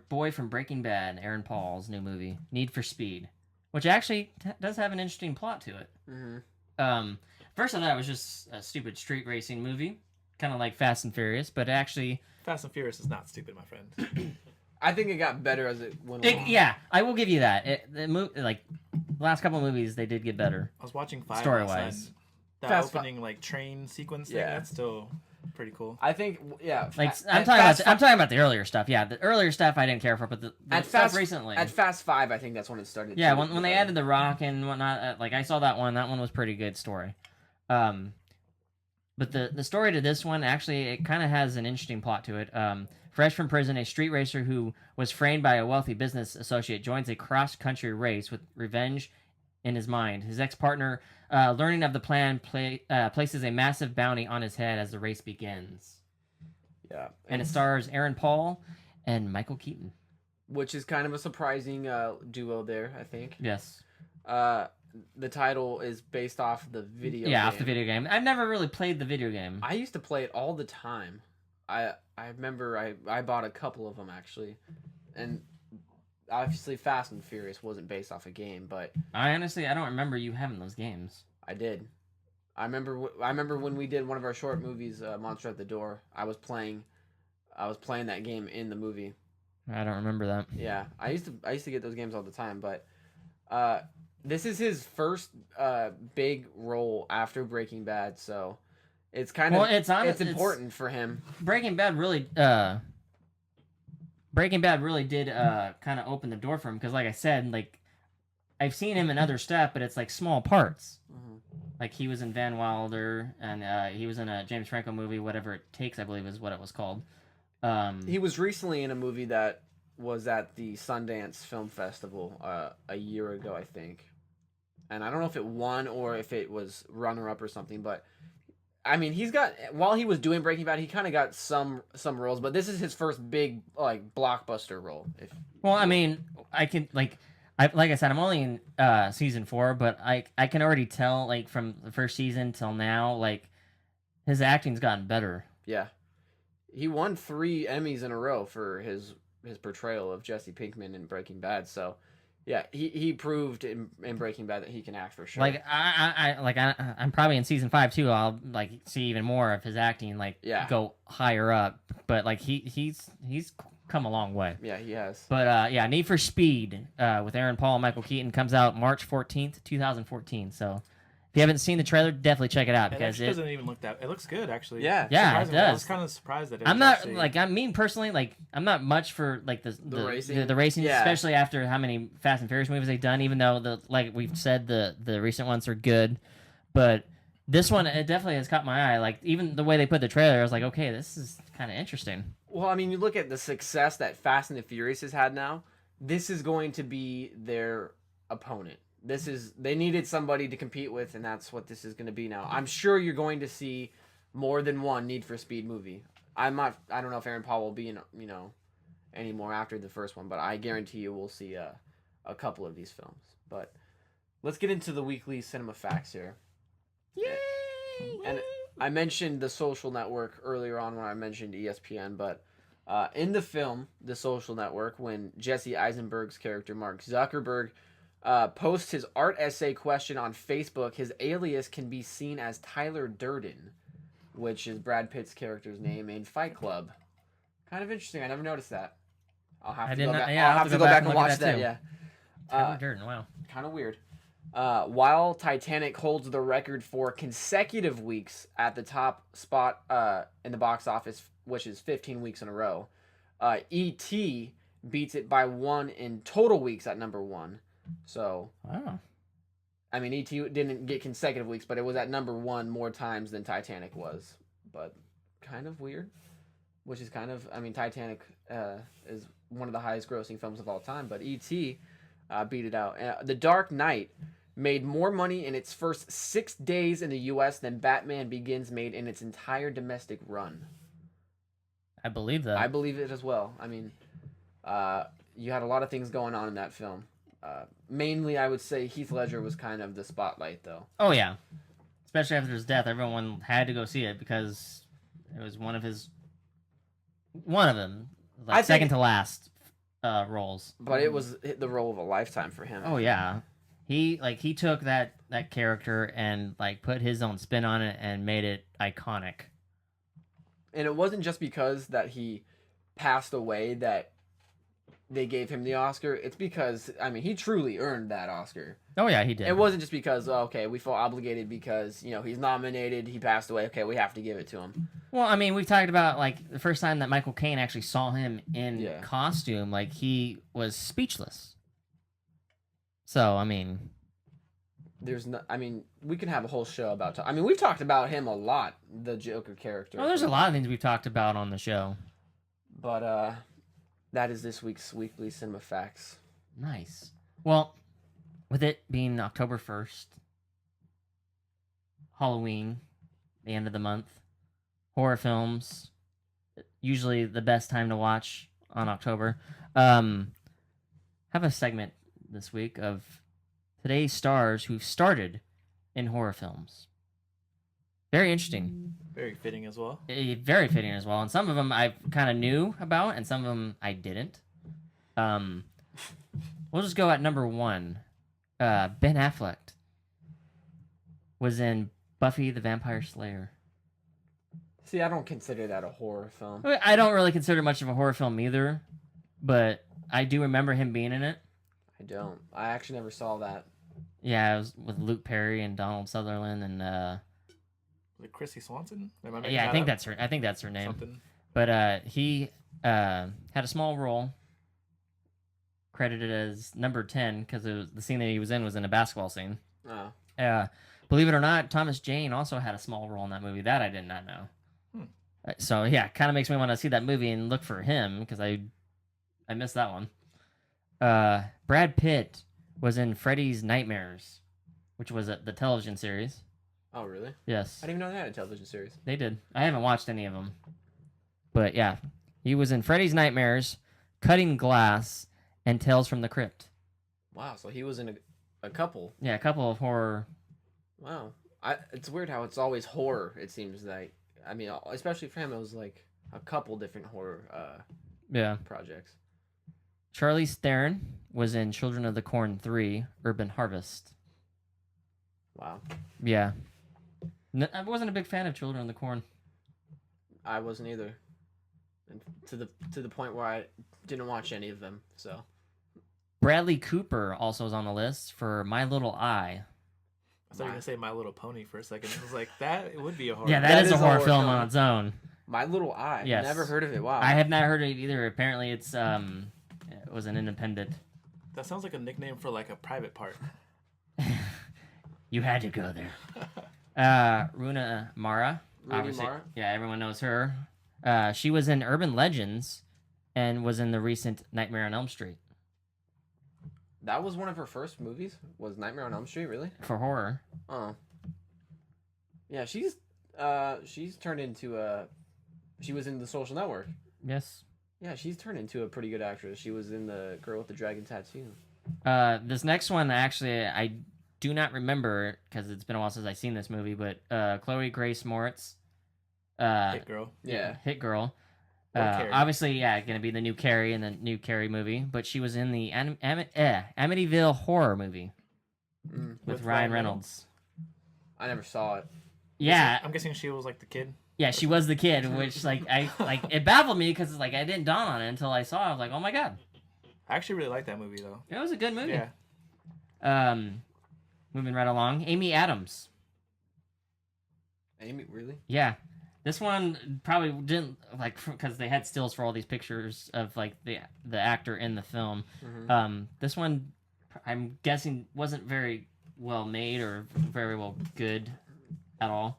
boy from Breaking Bad, Aaron Paul's new movie, Need for Speed, which actually does have an interesting plot to it. Mm-hmm. First I thought it was just a stupid street racing movie, kind of like Fast and Furious, but actually, Fast and Furious is not stupid, my friend. I think it got better as it went along. yeah, I will give you that. The last couple of movies, they did get better. I was watching 5 Story-wise. last night. That Fast opening like train sequence thing, Yeah. that's still pretty cool. I think, yeah. Like at I'm Fast talking about the earlier stuff. Yeah, the earlier stuff I didn't care for, but the At stuff Fast recently. At Fast 5, I think that's when it started. Yeah, to when get they better. added The Rock and whatnot, like I saw that one. That one was pretty good story. But the story to this one, actually, it kind of has an interesting plot to it. Fresh from prison, a street racer who was framed by a wealthy business associate joins a cross-country race with revenge in his mind. His ex-partner, learning of the plan, places a massive bounty on his head as the race begins. Yeah. And it stars Aaron Paul and Michael Keaton. Which is kind of a surprising duo there, I think. Yes. The title is based off the video Yeah, game. off the video game. I've never really played the video game. I used to play it all the time. I remember I bought a couple of them, actually. And obviously Fast and Furious wasn't based off a game, but I honestly, I don't remember you having those games. I did. I remember when we did one of our short movies, Monster at the Door. I was playing that game in the movie. I don't remember that. Yeah, I used to get those games all the time, but this is his first big role after Breaking Bad, so it's kind of it's important for him. Breaking Bad really did kind of open the door for him because, like I said, like I've seen him in other stuff, but it's like small parts. Mhm. Like he was in Van Wilder, and he was in a James Franco movie, Whatever It Takes, I believe is what it was called. He was recently in a movie that was at the Sundance Film Festival a year ago, I think. And I don't know if it won or if it was runner-up or something, but I mean, while he was doing Breaking Bad, he kind of got some roles, but this is his first big like blockbuster role. Well, I mean, I can like I said, I'm only in season 4, but I can already tell like from the first season till now, like his acting's gotten better. Yeah. He won 3 Emmys in a row for his portrayal of Jesse Pinkman in Breaking Bad. So, yeah, he proved in Breaking Bad that he can act for sure. Like I'm probably in season 5 too. I'll like see even more of his acting go higher up. But like he's come a long way. Yeah, he has. But yeah, Need for Speed with Aaron Paul and Michael Keaton comes out March 14th, 2014. So if you haven't seen the trailer, definitely check it out because it doesn't even look that. It looks good actually. Yeah. Yeah, it Surprisingly, I was does. kind of surprised that it I'm was not actually... like I mean personally like I'm not much for like the racing? the racing, Yeah. especially after how many Fast and Furious movies they've done. Even though like we've said the recent ones are good, but this one it definitely has caught my eye. Like even the way they put the trailer, I was like, okay, this is kind of interesting. Well, I mean, you look at the success that Fast and the Furious has had now. This is going to be their opponent. They needed somebody to compete with, and that's what this is going to be now. I'm sure you're going to see more than one Need for Speed movie. I don't know if Aaron Paul will be in, anymore after the first one, but I guarantee you we'll see a couple of these films. But let's get into the weekly cinema facts here. Yay! And I mentioned The Social Network earlier on when I mentioned ESPN, but in the film The Social Network, when Jesse Eisenberg's character Mark Zuckerberg posts his art essay question on Facebook, his alias can be seen as Tyler Durden, which is Brad Pitt's character's name in Fight Club. Kind of interesting. I never noticed that. I'll have to go back and watch that. Yeah. Tyler Durden, wow. Kind of weird. While Titanic holds the record for consecutive weeks at the top spot in the box office, which is 15 weeks in a row, E.T. beats it by 1 in total weeks at number 1. So, Wow. I mean, E.T. didn't get consecutive weeks, but it was at number 1 more times than Titanic was. But kind of weird, which is kind of, I mean, Titanic is one of the highest grossing films of all time, but E.T. Beat it out. The Dark Knight made more money in its first 6 days in the U.S. than Batman Begins made in its entire domestic run. I believe that. I believe it as well. I mean, you had a lot of things going on in that film. Mainly, I would say Heath Ledger was kind of the spotlight, though. Oh yeah, especially after his death, everyone had to go see it because it was one of them, like I think- second to last roles. But it was the role of a lifetime for him. Oh yeah, he took that character and like put his own spin on it and made it iconic. And it wasn't just because that he passed away that they gave him the Oscar. It's because, I mean, he truly earned that Oscar. Oh yeah, he did. It wasn't just because, okay, we felt obligated because, he's nominated, he passed away, okay, we have to give it to him. Well, I mean, we've talked about like the first time that Michael Caine actually saw him in Yeah. costume, like he was speechless. So I mean, We can have a whole show about, we've talked about him a lot, the Joker character. well, there's a lot of things we've talked about on the show. But, that is this week's Weekly Cinema Facts. Nice. Well, with it being October 1st, Halloween, the end of the month, horror films, usually the best time to watch on October. Have a segment this week of today's stars who started in horror films. Very interesting. Very fitting as well. Very fitting as well. And some of them I kind of knew about, and some of them I didn't. We'll just go at number 1. Ben Affleck was in Buffy the Vampire Slayer. See, I don't consider that a horror film. I don't really consider it much of a horror film either, but I do remember him being in it. I don't. I actually never saw that. Yeah, it was with Luke Perry and Donald Sutherland and Like Chrissy Swanson? Am I making yeah, that I think up? that's her. I think that's her name. Something. But he had a small role, credited as number 10 because the scene that he was in was in a basketball scene. Oh. Believe it or not, Thomas Jane also had a small role in that movie. That I did not know. So yeah, kind of makes me want to see that movie and look for him because I missed that one. Brad Pitt was in Freddy's Nightmares, which was the television series. Oh, really? Yes, I didn't even know they had a television series. they did. I haven't watched any of them, but yeah, he was in Freddy's Nightmares, Cutting Glass, and Tales from the Crypt. Wow, so he was in a couple. Yeah, a couple of horror. Wow. It's weird how it's always horror, it seems like. I mean, especially for him, it was like a couple different horror Yeah. projects. Charlize Theron was in Children of the Corn 3, Urban Harvest. Wow. Yeah. I wasn't a big fan of Children of the Corn. I wasn't either. And to the point where I didn't watch any of them, so. Bradley Cooper also is on the list for My Little Eye. I thought you were going to say My Little Pony for a second. I was like, it would be a horror. Yeah, That that is is a a horror horror film film. on its own. My Little Eye. Yes. Never heard of it. Wow. I have not heard of it either. Apparently, it was an independent. That sounds like a nickname for like a private part. You had to go there. Runa Mara. Rooney Obviously, Mara? yeah, everyone knows her. She was in Urban Legends and was in the recent Nightmare on Elm Street That was one of her first movies? Was Nightmare on Elm Street, really? for horror. Oh. Yeah, she's turned into she was in The Social Network. Yes. Yeah, she's turned into a pretty good actress. She was in The Girl with the Dragon Tattoo. This next one, actually, I do not remember because it's been a while since I've seen this movie, but Chloe Grace Moretz. Hit girl. Yeah. Hit Girl. Or Carrie. Obviously, yeah, going to be the new Carrie in the new Carrie movie, but she was in the Amityville horror movie Mm. with Ryan Reynolds. I never saw it. Yeah, I'm guessing she was like the kid. yeah, she was the kid, which it baffled me because I didn't dawn on it until I saw it. I was like, oh my god, I actually really like that movie though. it was a good movie. Yeah. Moving right along, Amy Adams. Amy, really? Yeah, this one probably didn't because they had stills for all these pictures of like the actor in the film. Mhm. This one, I'm guessing, wasn't very well made or very well good at all.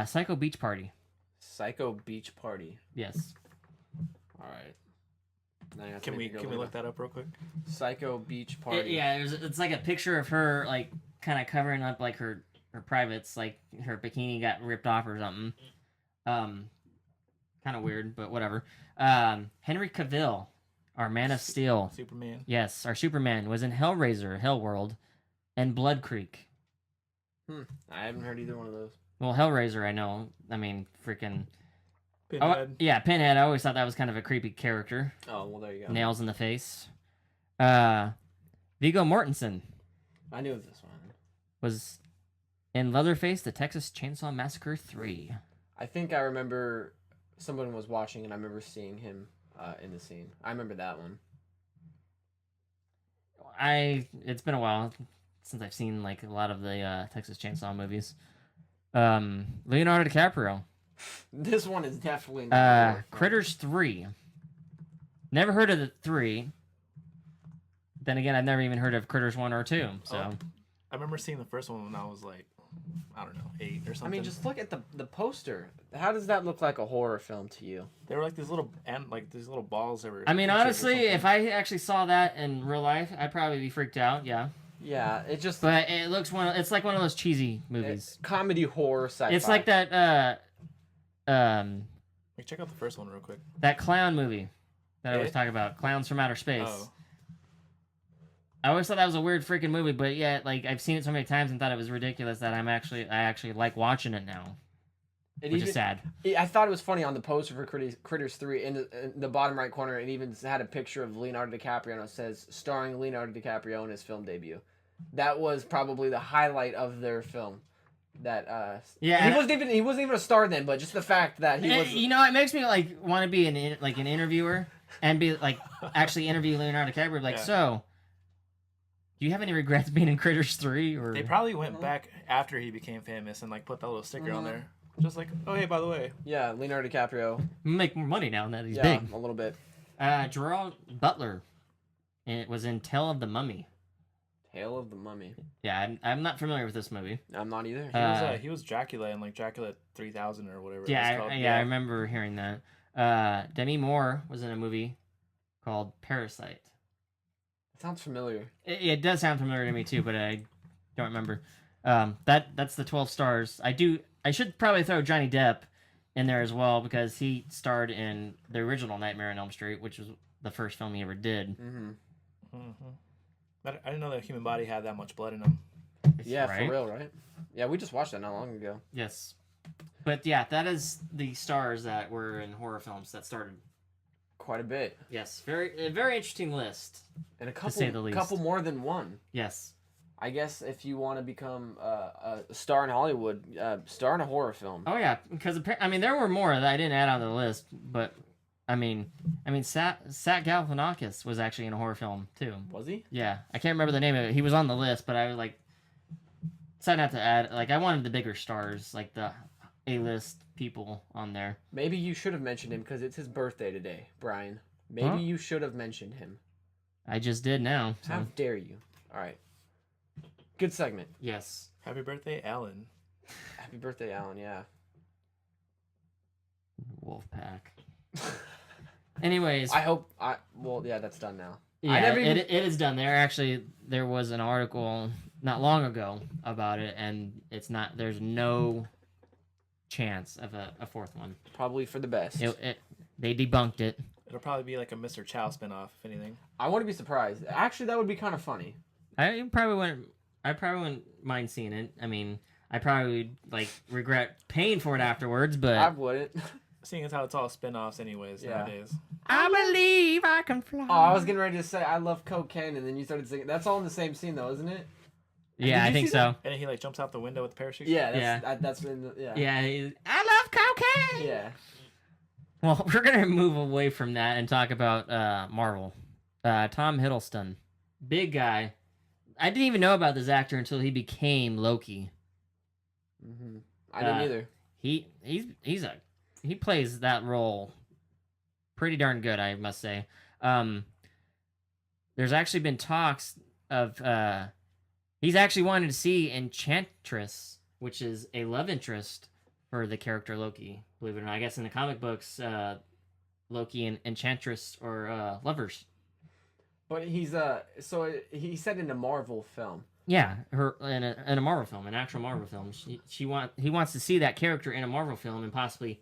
Psycho Beach Party. Psycho Beach Party. Yes. All right. Now you have to Can make we me go can we look look that up real quick? Psycho Beach Party. Yeah, it's like a picture of her like kind of covering up like her privates, like her bikini got ripped off or something. Kind of weird, but whatever. Henry Cavill, our Man of Steel. Superman. Yes, our Superman was in Hellraiser, Hellworld, and Blood Creek. I haven't heard either one of those. Well, Hellraiser, I know. I mean, freaking. Pinhead. Yeah, Pinhead. I always thought that was kind of a creepy character. Oh, well, there you go. Nails in the face. Viggo Mortensen I knew this one. was in Leatherface, The Texas Chainsaw Massacre 3. I think I remember someone was watching, and I remember seeing him in the scene. I remember that one. It's been a while since I've seen like a lot of the Texas Chainsaw movies. Leonardo DiCaprio. This one is definitely not Critters 3. Never heard of the 3. Then again, I've never even heard of Critters 1 or 2. So I remember seeing the first one when I was like, I don't know, 8 or something. I mean, just look at the poster. How does that look like a horror film to you? they were like these little balls that were. I mean, pictures or honestly, something. if I actually saw that in real life, I'd probably be freaked out. Yeah, Yeah, it just but it looks it's like one of those cheesy movies. it's comedy horror sci-fi. It's like that Like, check out the first one real quick. that clown movie that I was It? talking about, Clowns from Outer Space. Oh, I always thought that was a weird freaking movie, but yeah, like I've seen it so many times and thought it was ridiculous that I actually like watching it now, It which even- is sad. I thought it was funny on the poster for Critters 3 in the bottom right corner. It even had a picture of Leonardo DiCaprio, and it says starring Leonardo DiCaprio in his film debut. That was probably the highlight of their film. That Yeah, he wasn't even a star then, but just the fact that he was. You know, it makes me like want to be an interviewer and be like actually interview Leonardo DiCaprio. Like, Yeah. so, do you have any regrets being in Critters 3? Or they probably went back after he became famous and like put that little sticker on there, just like, oh hey, by the way. Yeah, Leonardo DiCaprio. make more money now that he's Yeah, big. a little bit. Gerard Butler, and it was in Tale of the Mummy. Tale of the Mummy. Yeah, I'm not familiar with this movie. I'm not either. He was Dracula in like Dracula 3000 or whatever. it was Yeah, called. I remember hearing that. Demi Moore was in a movie called Parasite. It sounds familiar. It does sound familiar to me too, but I don't remember. That's the 12 stars. I should probably throw Johnny Depp in there as well because he starred in the original Nightmare on Elm Street, which was the first film he ever did. Mm-hmm. But I didn't know that human body had that much blood in them. Yeah, Right? for real, right? Yeah, we just watched that not long ago. Yes. But yeah, that is the stars that were in horror films that started. Quite a bit, Yes, a very interesting list. and say the least. couple more than one. Yes. I guess if you want to become a star in Hollywood, star in a horror film. Oh yeah, because I mean there were more that I didn't add on the list, but I mean Sat Galifianakis was actually in a horror film too. Was he? Yeah, I can't remember the name of it. He was on the list, but I was like decided not to add. Like I wanted the bigger stars, like the A-list people on there. Maybe you should have mentioned him because it's his birthday today, Brian. Maybe Huh? you should have mentioned him. I just did now. So. How dare you? All right. Good segment. Yes. Happy birthday, Alan. Happy birthday, Alan. Yeah. Wolfpack. Anyways, Well, yeah, that's done now. yeah, I never even- it is done. There was an article not long ago about it, and there's no chance of a fourth one. Probably for the best. They debunked it. It'll probably be like a Mr. Chow spinoff, if anything. I wouldn't be surprised. Actually, that would be kind of funny. I probably wouldn't mind seeing it. I mean, I probably would regret paying for it afterwards, I but wouldn't. Seeing as how it's all spin-offs anyways Yeah. nowadays. I believe I can fly. Oh, I was getting ready to say I love cocaine, and then you started singing. That's all in the same scene, though, isn't it? Yeah, Did I you think see so. that? And then he like jumps out the window with the parachute. Yeah, that's in the, yeah. Yeah, I love cocaine. Yeah. Well, we're gonna move away from that and talk about Marvel. Tom Hiddleston, big guy. I didn't even know about this actor until he became Loki. Mm-hmm. I didn't either. He plays that role pretty darn good, I must say. There's actually been talks of he's actually wanted to see Enchantress, which is a love interest for the character Loki. Believe it or not, I guess in the comic books, Loki and Enchantress are lovers. But he's so he said in a Marvel film. Yeah, her in a Marvel film, an actual Marvel film. He wants to see that character in a Marvel film and possibly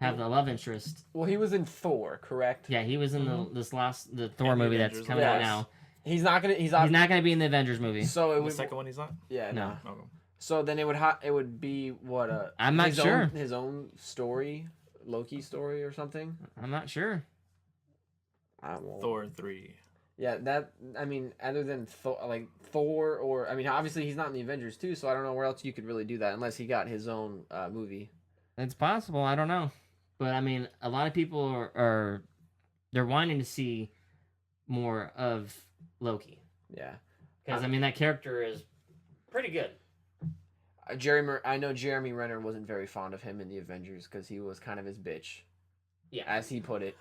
have the love interest. Well, he was in Thor, correct? Yeah, he was in the Thor And the movie that's Avengers, coming out yes. now. He's not gonna. He's He's not going to be in the Avengers movie. So it The would. second one he's not. Yeah. No. No. Okay. So then it would be what I'm not his sure. his own story, Loki story or something. I'm not sure. I won't. Thor 3. Yeah, that I mean, other than Thor, or I mean, obviously he's not in the Avengers too, so I don't know where else you could really do that unless he got his own movie. It's possible. I don't know. But I mean, a lot of people are they're wanting to see more of Loki Yeah, because I mean that character is pretty good. I know Jeremy Renner wasn't very fond of him in the Avengers because he was kind of his bitch, Yeah. as he put it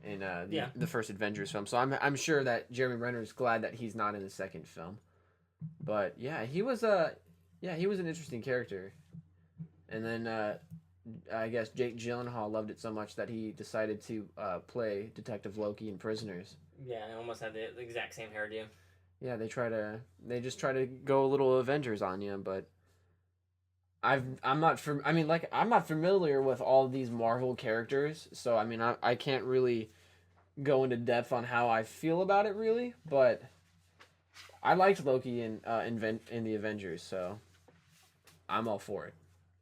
in Yeah. the first Avengers film. So I'm sure that Jeremy Renner's glad that he's not in the second film. But yeah, he was an interesting character. And then I guess Jake Gyllenhaal loved it so much that he decided to play Detective Loki in Prisoners. Yeah, I almost had the exact same hairdo. Yeah, they just try to go a little Avengers on you, but I'm not familiar with all these Marvel characters, so I mean I can't really go into depth on how I feel about it really, but I liked Loki in the Avengers, so I'm all for it.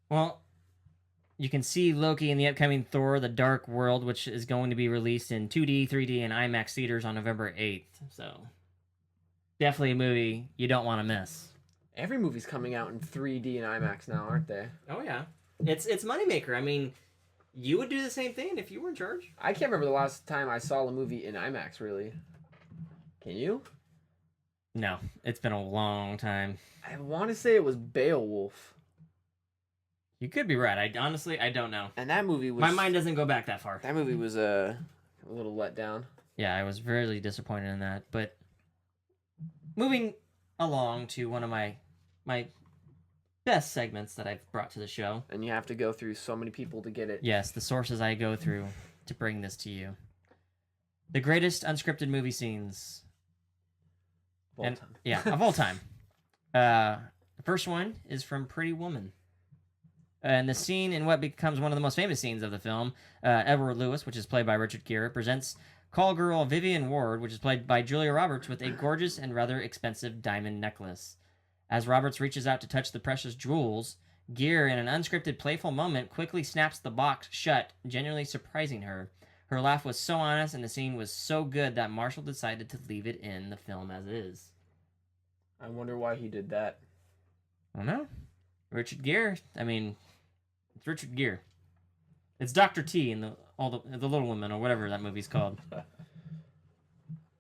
Well, you can see Loki in the upcoming Thor: The Dark World, which is going to be released in 2D, 3D, and IMAX theaters on November 8th. So, definitely a movie you don't want to miss. Every movie's coming out in 3D and IMAX now, aren't they? Oh yeah, it's moneymaker. I mean, you would do the same thing if you were in charge. I can't remember the last time I saw a movie in IMAX, really. Can you? No, it's been a long time. I want to say it was Beowulf. You could be right. I don't know. And that movie was... My mind doesn't go back that far. That movie was a little let down. Yeah, I was really disappointed in that. But moving along to one of my best segments that I've brought to the show. And you have to go through so many people to get it. Yes, the sources I go through to bring this to you. The greatest unscripted movie scenes. Of all time. Yeah, of all time. The first one is from Pretty Woman. And the scene in what becomes one of the most famous scenes of the film, Edward Lewis, which is played by Richard Gere, presents call girl Vivian Ward, which is played by Julia Roberts, with a gorgeous and rather expensive diamond necklace. As Roberts reaches out to touch the precious jewels, Gere, in an unscripted playful moment, quickly snaps the box shut, genuinely surprising her. Her laugh was so honest and the scene was so good that Marshall decided to leave it in the film as it is. I wonder why he did that. I don't know. Richard Gere. I mean, it's Richard Gere. It's Dr. T in the Little Women or whatever that movie's called.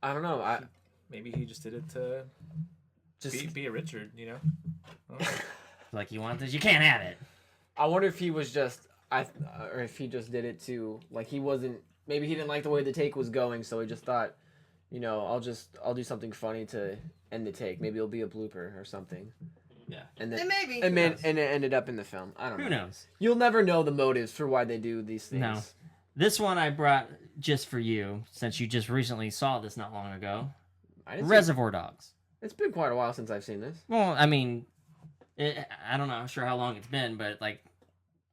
I don't know. Maybe he just did it to be a Richard, you know? I don't know. Like, you want this, you can't have it. I wonder if he was just or if he just did it to, like, he wasn't, maybe he didn't like the way the take was going, so he just thought, you know, I'll do something funny to end the take. Maybe it'll be a blooper or something. Yeah. And then maybe. and it ended up in the film. I don't know. Who knows? You'll never know the motives for why they do these things. No. This one I brought just for you, since you just recently saw this not long ago. Reservoir Dogs. It's been quite a while since I've seen this. Well, I mean, I don't know, I'm sure how long it's been, but, like,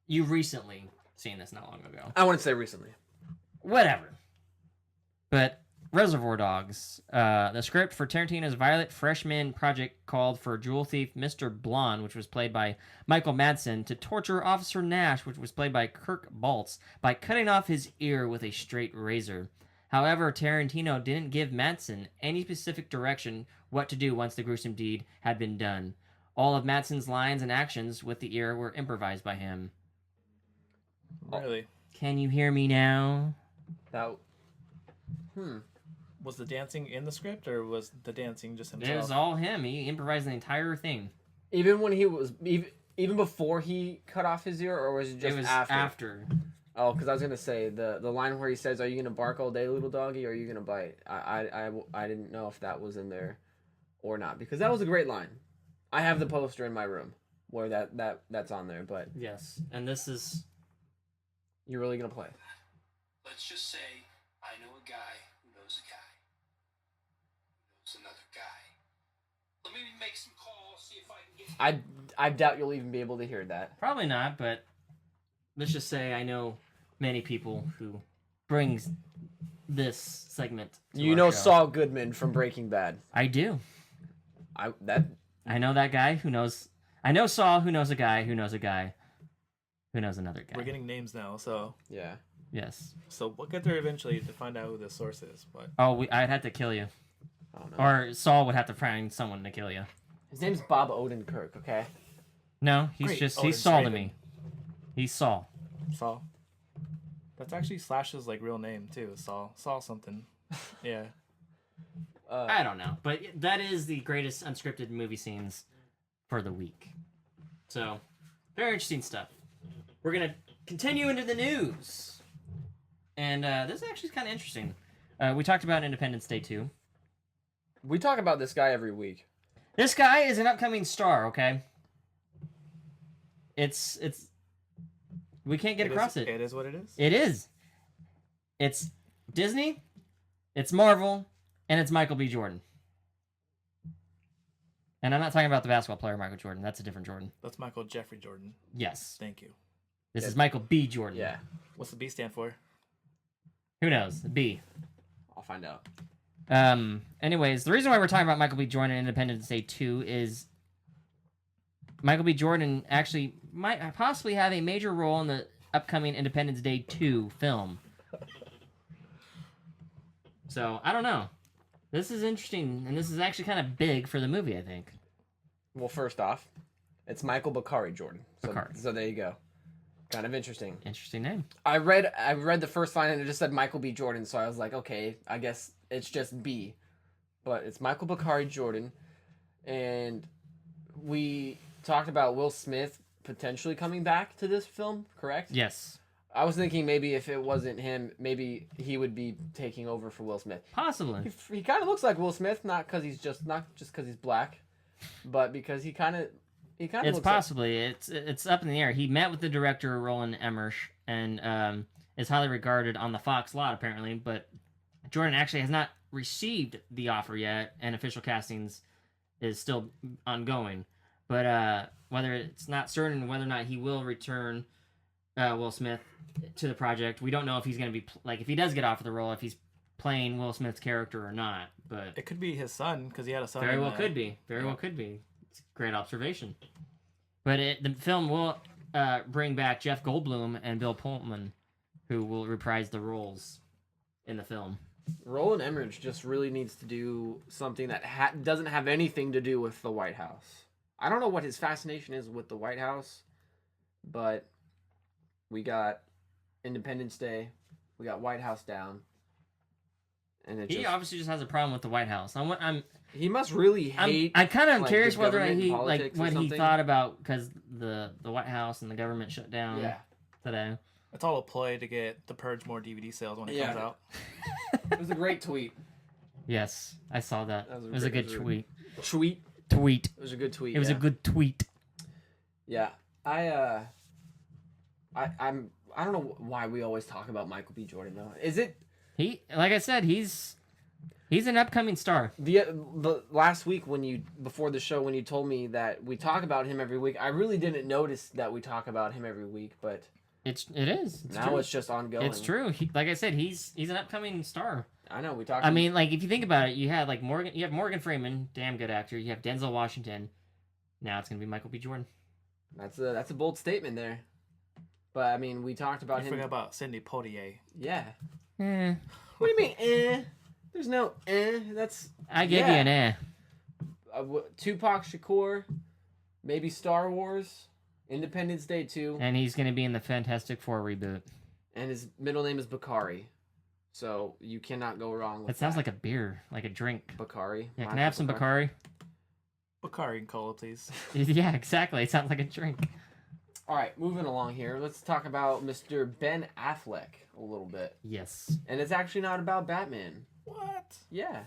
you recently seen this not long ago. I wouldn't say recently. Whatever. But Reservoir Dogs, the script for Tarantino's Violet Freshman project called for jewel thief Mr. Blonde, which was played by Michael Madsen, to torture Officer Nash, which was played by Kirk Baltz, by cutting off his ear with a straight razor. However, Tarantino didn't give Madsen any specific direction what to do once the gruesome deed had been done. All of Madsen's lines and actions with the ear were improvised by him. Really? Can you hear me now? Was the dancing in the script, or was the dancing just himself? It was all him. He improvised the entire thing. Even when he was even before he cut off his ear, or was it just It was after? after. Oh, because I was gonna say the line where he says, "Are you gonna bark all day, little doggy, or are you gonna bite?" I didn't know if that was in there or not, because that was a great line. I have the poster in my room where that's on there, but Yes, and this is... you're really gonna play. Let's just say I know a guy who knows a guy who knows another guy. make some calls, see if I can get. I doubt you'll even be able to hear that. Probably not, but let's just say I know many people who brings this segment. To You our know show. Saul Goodman from Breaking Bad. I do. I I know that guy who knows. I know Saul, who knows a guy who knows a guy who knows another guy. We're getting names now, so yeah. Yes. we'll get there eventually to find out who the source is. But Oh, I'd have to kill you, I don't know. or Saul would have to find someone to kill you. His name's Bob Odenkirk. Okay. No, he's Great. just Oh, he's it's Saul to Raven. me. He's Saul. Saul. That's actually Slash's like real name too. Saul. Saul something. Yeah. I don't know, but that is the greatest unscripted movie scenes for the week. So, very interesting stuff. We're gonna continue into the news, and this is actually kind of interesting. We talked about Independence Day 2. We talk about this guy every week. This guy is an upcoming star. Okay. It's we can't get across it. It is what it is. It is. It's Disney, it's Marvel, and it's Michael B. Jordan. And I'm not talking about the basketball player Michael Jordan. That's a different Jordan. That's Michael Jeffrey Jordan. Yes. Thank you. This Yeah. is Michael B. Jordan. Yeah. What's the B stand for? Who knows? B. I'll find out. Anyways, the reason why we're talking about Michael B. Jordan in Independence Day 2 is Michael B. Jordan actually might possibly have a major role in the upcoming Independence Day 2 film. So, I don't know. This is interesting, and this is actually kind of big for the movie, I think. Well, first off, it's Michael Bakari Jordan. So, Bakari. so there you go. Kind of interesting. Interesting name. I read the first line and it just said Michael B. Jordan, so I was like, okay, I guess it's just B. But it's Michael Bakari Jordan, and we talked about Will Smith potentially coming back to this film, correct? Yes. I was thinking maybe if it wasn't him, maybe he would be taking over for Will Smith. Possibly. He kind of looks like Will Smith, not just because he's black, but because he kind of It's looks possibly. It's up in the air. He met with the director, Roland Emmerich, and is highly regarded on the Fox lot, apparently. But Jordan actually has not received the offer yet, and official castings is still ongoing. But whether it's not certain whether or not he will return Will Smith to the project, we don't know if he's going to be if he does get offered the role, if he's playing Will Smith's character or not. But It could be his son because he had a son. very in well the- could be. Very well could be. It's a great observation. But the film will bring back Jeff Goldblum and Bill Pullman, who will reprise the roles in the film. Roland Emmerich just really needs to do something that doesn't have anything to do with the White House. I don't know what his fascination is with the White House, but we got Independence Day, we got White House down, and He obviously just has a problem with the White House. he must really hate. I'm kind of like, curious the whether government he and like politics or what he something. thought about because the White House and the government shut down Yeah, today. It's all a ploy to get The Purge more DVD sales when it Yeah. comes out. it was a great tweet. Yes, I saw that. That was a It was a great- good it was a- tweet. Tweet. Tweet. It was a good tweet. It was yeah. a good tweet. Yeah, I don't know why we always talk about Michael B. Jordan though. Is it He, like I said, he's an upcoming star. the last week before the show when you told me that we talk about him every week? I really didn't notice that we talk about him every week, but It is. It's now true. it's just ongoing. It's true. Like I said, he's an upcoming star. I know we talked. I mean, like if you think about it, you had you have Morgan Freeman, damn good actor. You have Denzel Washington. Now it's gonna be Michael B. Jordan. that's a bold statement there. But I mean, we talked about You him. forgot about Sidney Poitier. Yeah. Eh, What do you mean? There's no That's I give Yeah. you an eh. Tupac Shakur, maybe Star Wars, Independence Day 2, And he's gonna be in the Fantastic Four reboot. and his middle name is Bakari. So you cannot go wrong with That sounds like a beer, like a drink. Bakari. Yeah, Michael can I have some Bakari? Bakari and Cola, please. Yeah, exactly. It sounds like a drink. All right, moving along here. Let's talk about Mr. Ben Affleck a little bit. Yes. And it's actually not about Batman. What? Yeah.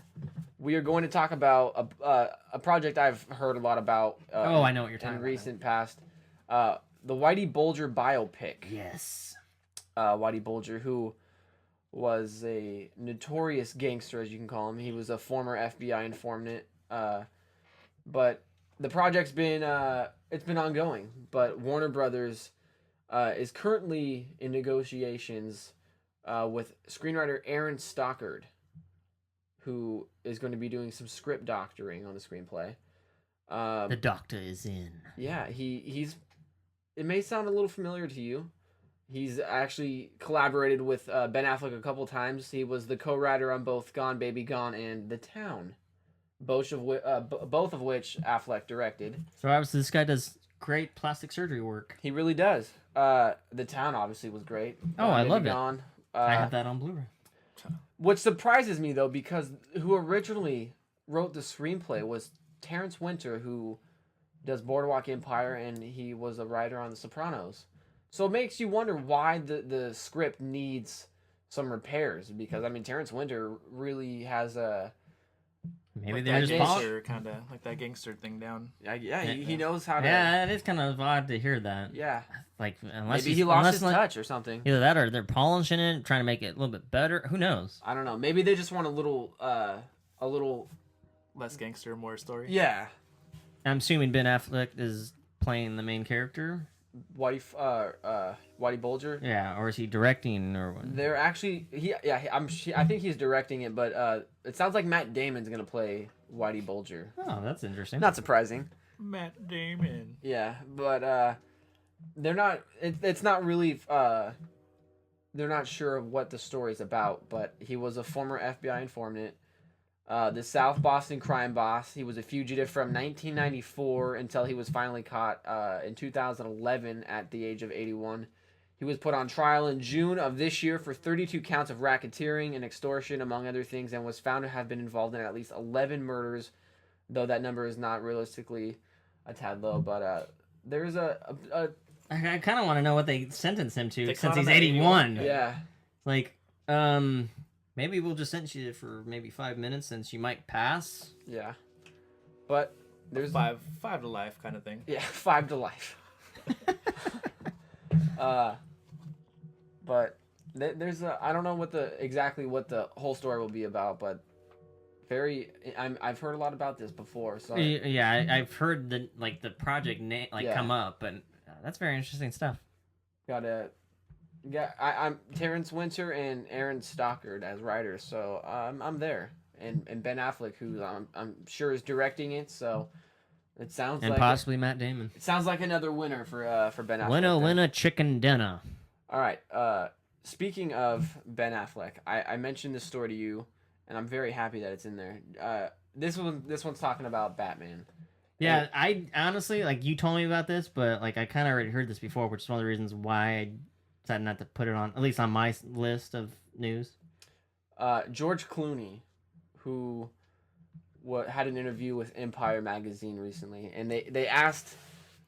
We are going to talk about a project I've heard a lot about Oh, I know what you're in talking about. recent past. The Whitey Bulger biopic. Yes. Whitey Bulger, who was a notorious gangster, as you can call him. He was a former FBI informant, but the project's been it's been ongoing. But Warner Brothers is currently in negotiations with screenwriter Aaron Stockard, who is going to be doing some script doctoring on the screenplay. The doctor is in. Yeah, he's. It may sound a little familiar to you. He's actually collaborated with Ben Affleck a couple times. He was the co-writer on both Gone Baby Gone and The Town, both of which Affleck directed. So obviously this guy does great plastic surgery work. He really does. The Town obviously was great. Oh, I loved it. Gone. I have that on Blu-ray. What surprises me though, because who originally wrote the screenplay was Terrence Winter, who does Boardwalk Empire, and he was a writer on The Sopranos. So it makes you wonder why the script needs some repairs, because I mean Terrence Winter really has a Maybe like they're that just gangster kind of like that gangster thing down. he knows how to Yeah, it is kind of odd to hear that. yeah. Like unless Maybe he lost unless his like, touch or something. Either that or they're polishing it, trying to make it a little bit better. Who knows? I don't know. Maybe they just want a little Less gangster, more story. yeah. I'm assuming Ben Affleck is playing the main character. Whitey Bulger. Yeah, or is he directing or what? They're actually I think he's directing it, but it sounds like Matt Damon's gonna play Whitey Bulger. Oh, that's interesting. Not surprising. Matt Damon. Yeah, but they're not. It's not really. They're not sure of what the story's about, but he was a former FBI informant. The South Boston crime boss. He was a fugitive from 1994 until he was finally caught in 2011 at the age of 81. He was put on trial in June of this year for 32 counts of racketeering and extortion, among other things, and was found to have been involved in at least 11 murders, though that number is not realistically a tad low. But there's a I kind of want to know what they sentenced him to They since caught him he's at 81. yeah. Like, maybe we'll just sentence you for maybe 5 minutes since you might pass. Yeah, but there's Five to life kind of thing. yeah 5 to life. But there's I don't know exactly what the whole story will be about, but I've heard a lot about this before, so Yeah, I've heard the project name Yeah. come up, and that's very interesting stuff. I'm Terrence Winter and Aaron Stockard as writers, so I'm there, and Ben Affleck, who I'm sure is directing it, so it sounds And like possibly Matt Damon. it sounds like another winner for Ben Affleck. Winner, then. winner, chicken dinner. All right. Speaking of Ben Affleck, I mentioned this story to you, and I'm very happy that it's in there. This one's talking about Batman. Yeah, I honestly, like, you told me about this, but, like, I kind of already heard this before, which is one of the reasons why I decided not to put it on, at least on my list of news. George Clooney, who had an interview with Empire magazine recently, and they asked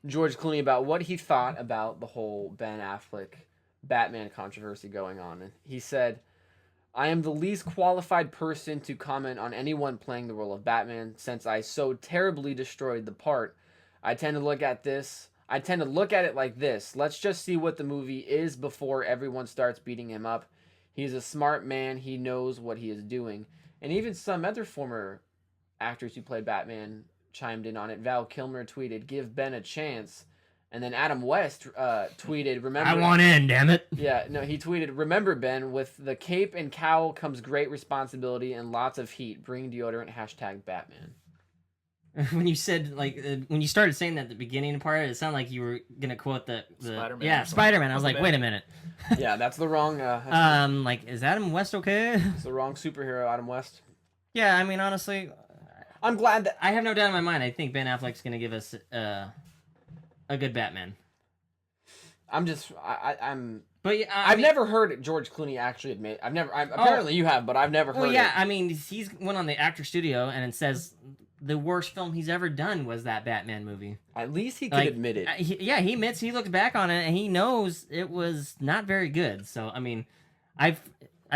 George Clooney about what he thought about the whole Ben Affleck Batman controversy going on. And he said, "I am the least qualified person to comment on anyone playing the role of Batman since I so terribly destroyed the part. I tend to look at it like this. Let's just see what the movie is before everyone starts beating him up. He's a smart man. He knows what he is doing." And even some other former actors who played Batman chimed in on it. Val Kilmer tweeted, "Give Ben a chance." And then Adam West tweeted, "Remember, I want in, damn it. Yeah, no, he tweeted, "Remember, Ben, with the cape and cowl comes great responsibility and lots of heat. Bring deodorant, #Batman." When you said, like, when you started saying that at the beginning part, it sounded like you were gonna quote the Spider-Man yeah, or something. Spider-Man. I was That's like, the wait a bad. minute. Yeah, that's the wrong Like, is Adam West okay? it's the wrong superhero, Adam West. Yeah, I mean, honestly, I'm glad that I have no doubt in my mind. I think Ben Affleck's gonna give us a good Batman. I'm But yeah, I've never heard George Clooney actually admit. Apparently you have, but I've never heard Well, yeah, it. I mean, he's went on the Actor Studio and it says the worst film he's ever done was that Batman movie. At least he could Like, admit it. He admits he looked back on it and he knows it was not very good. So I mean, I've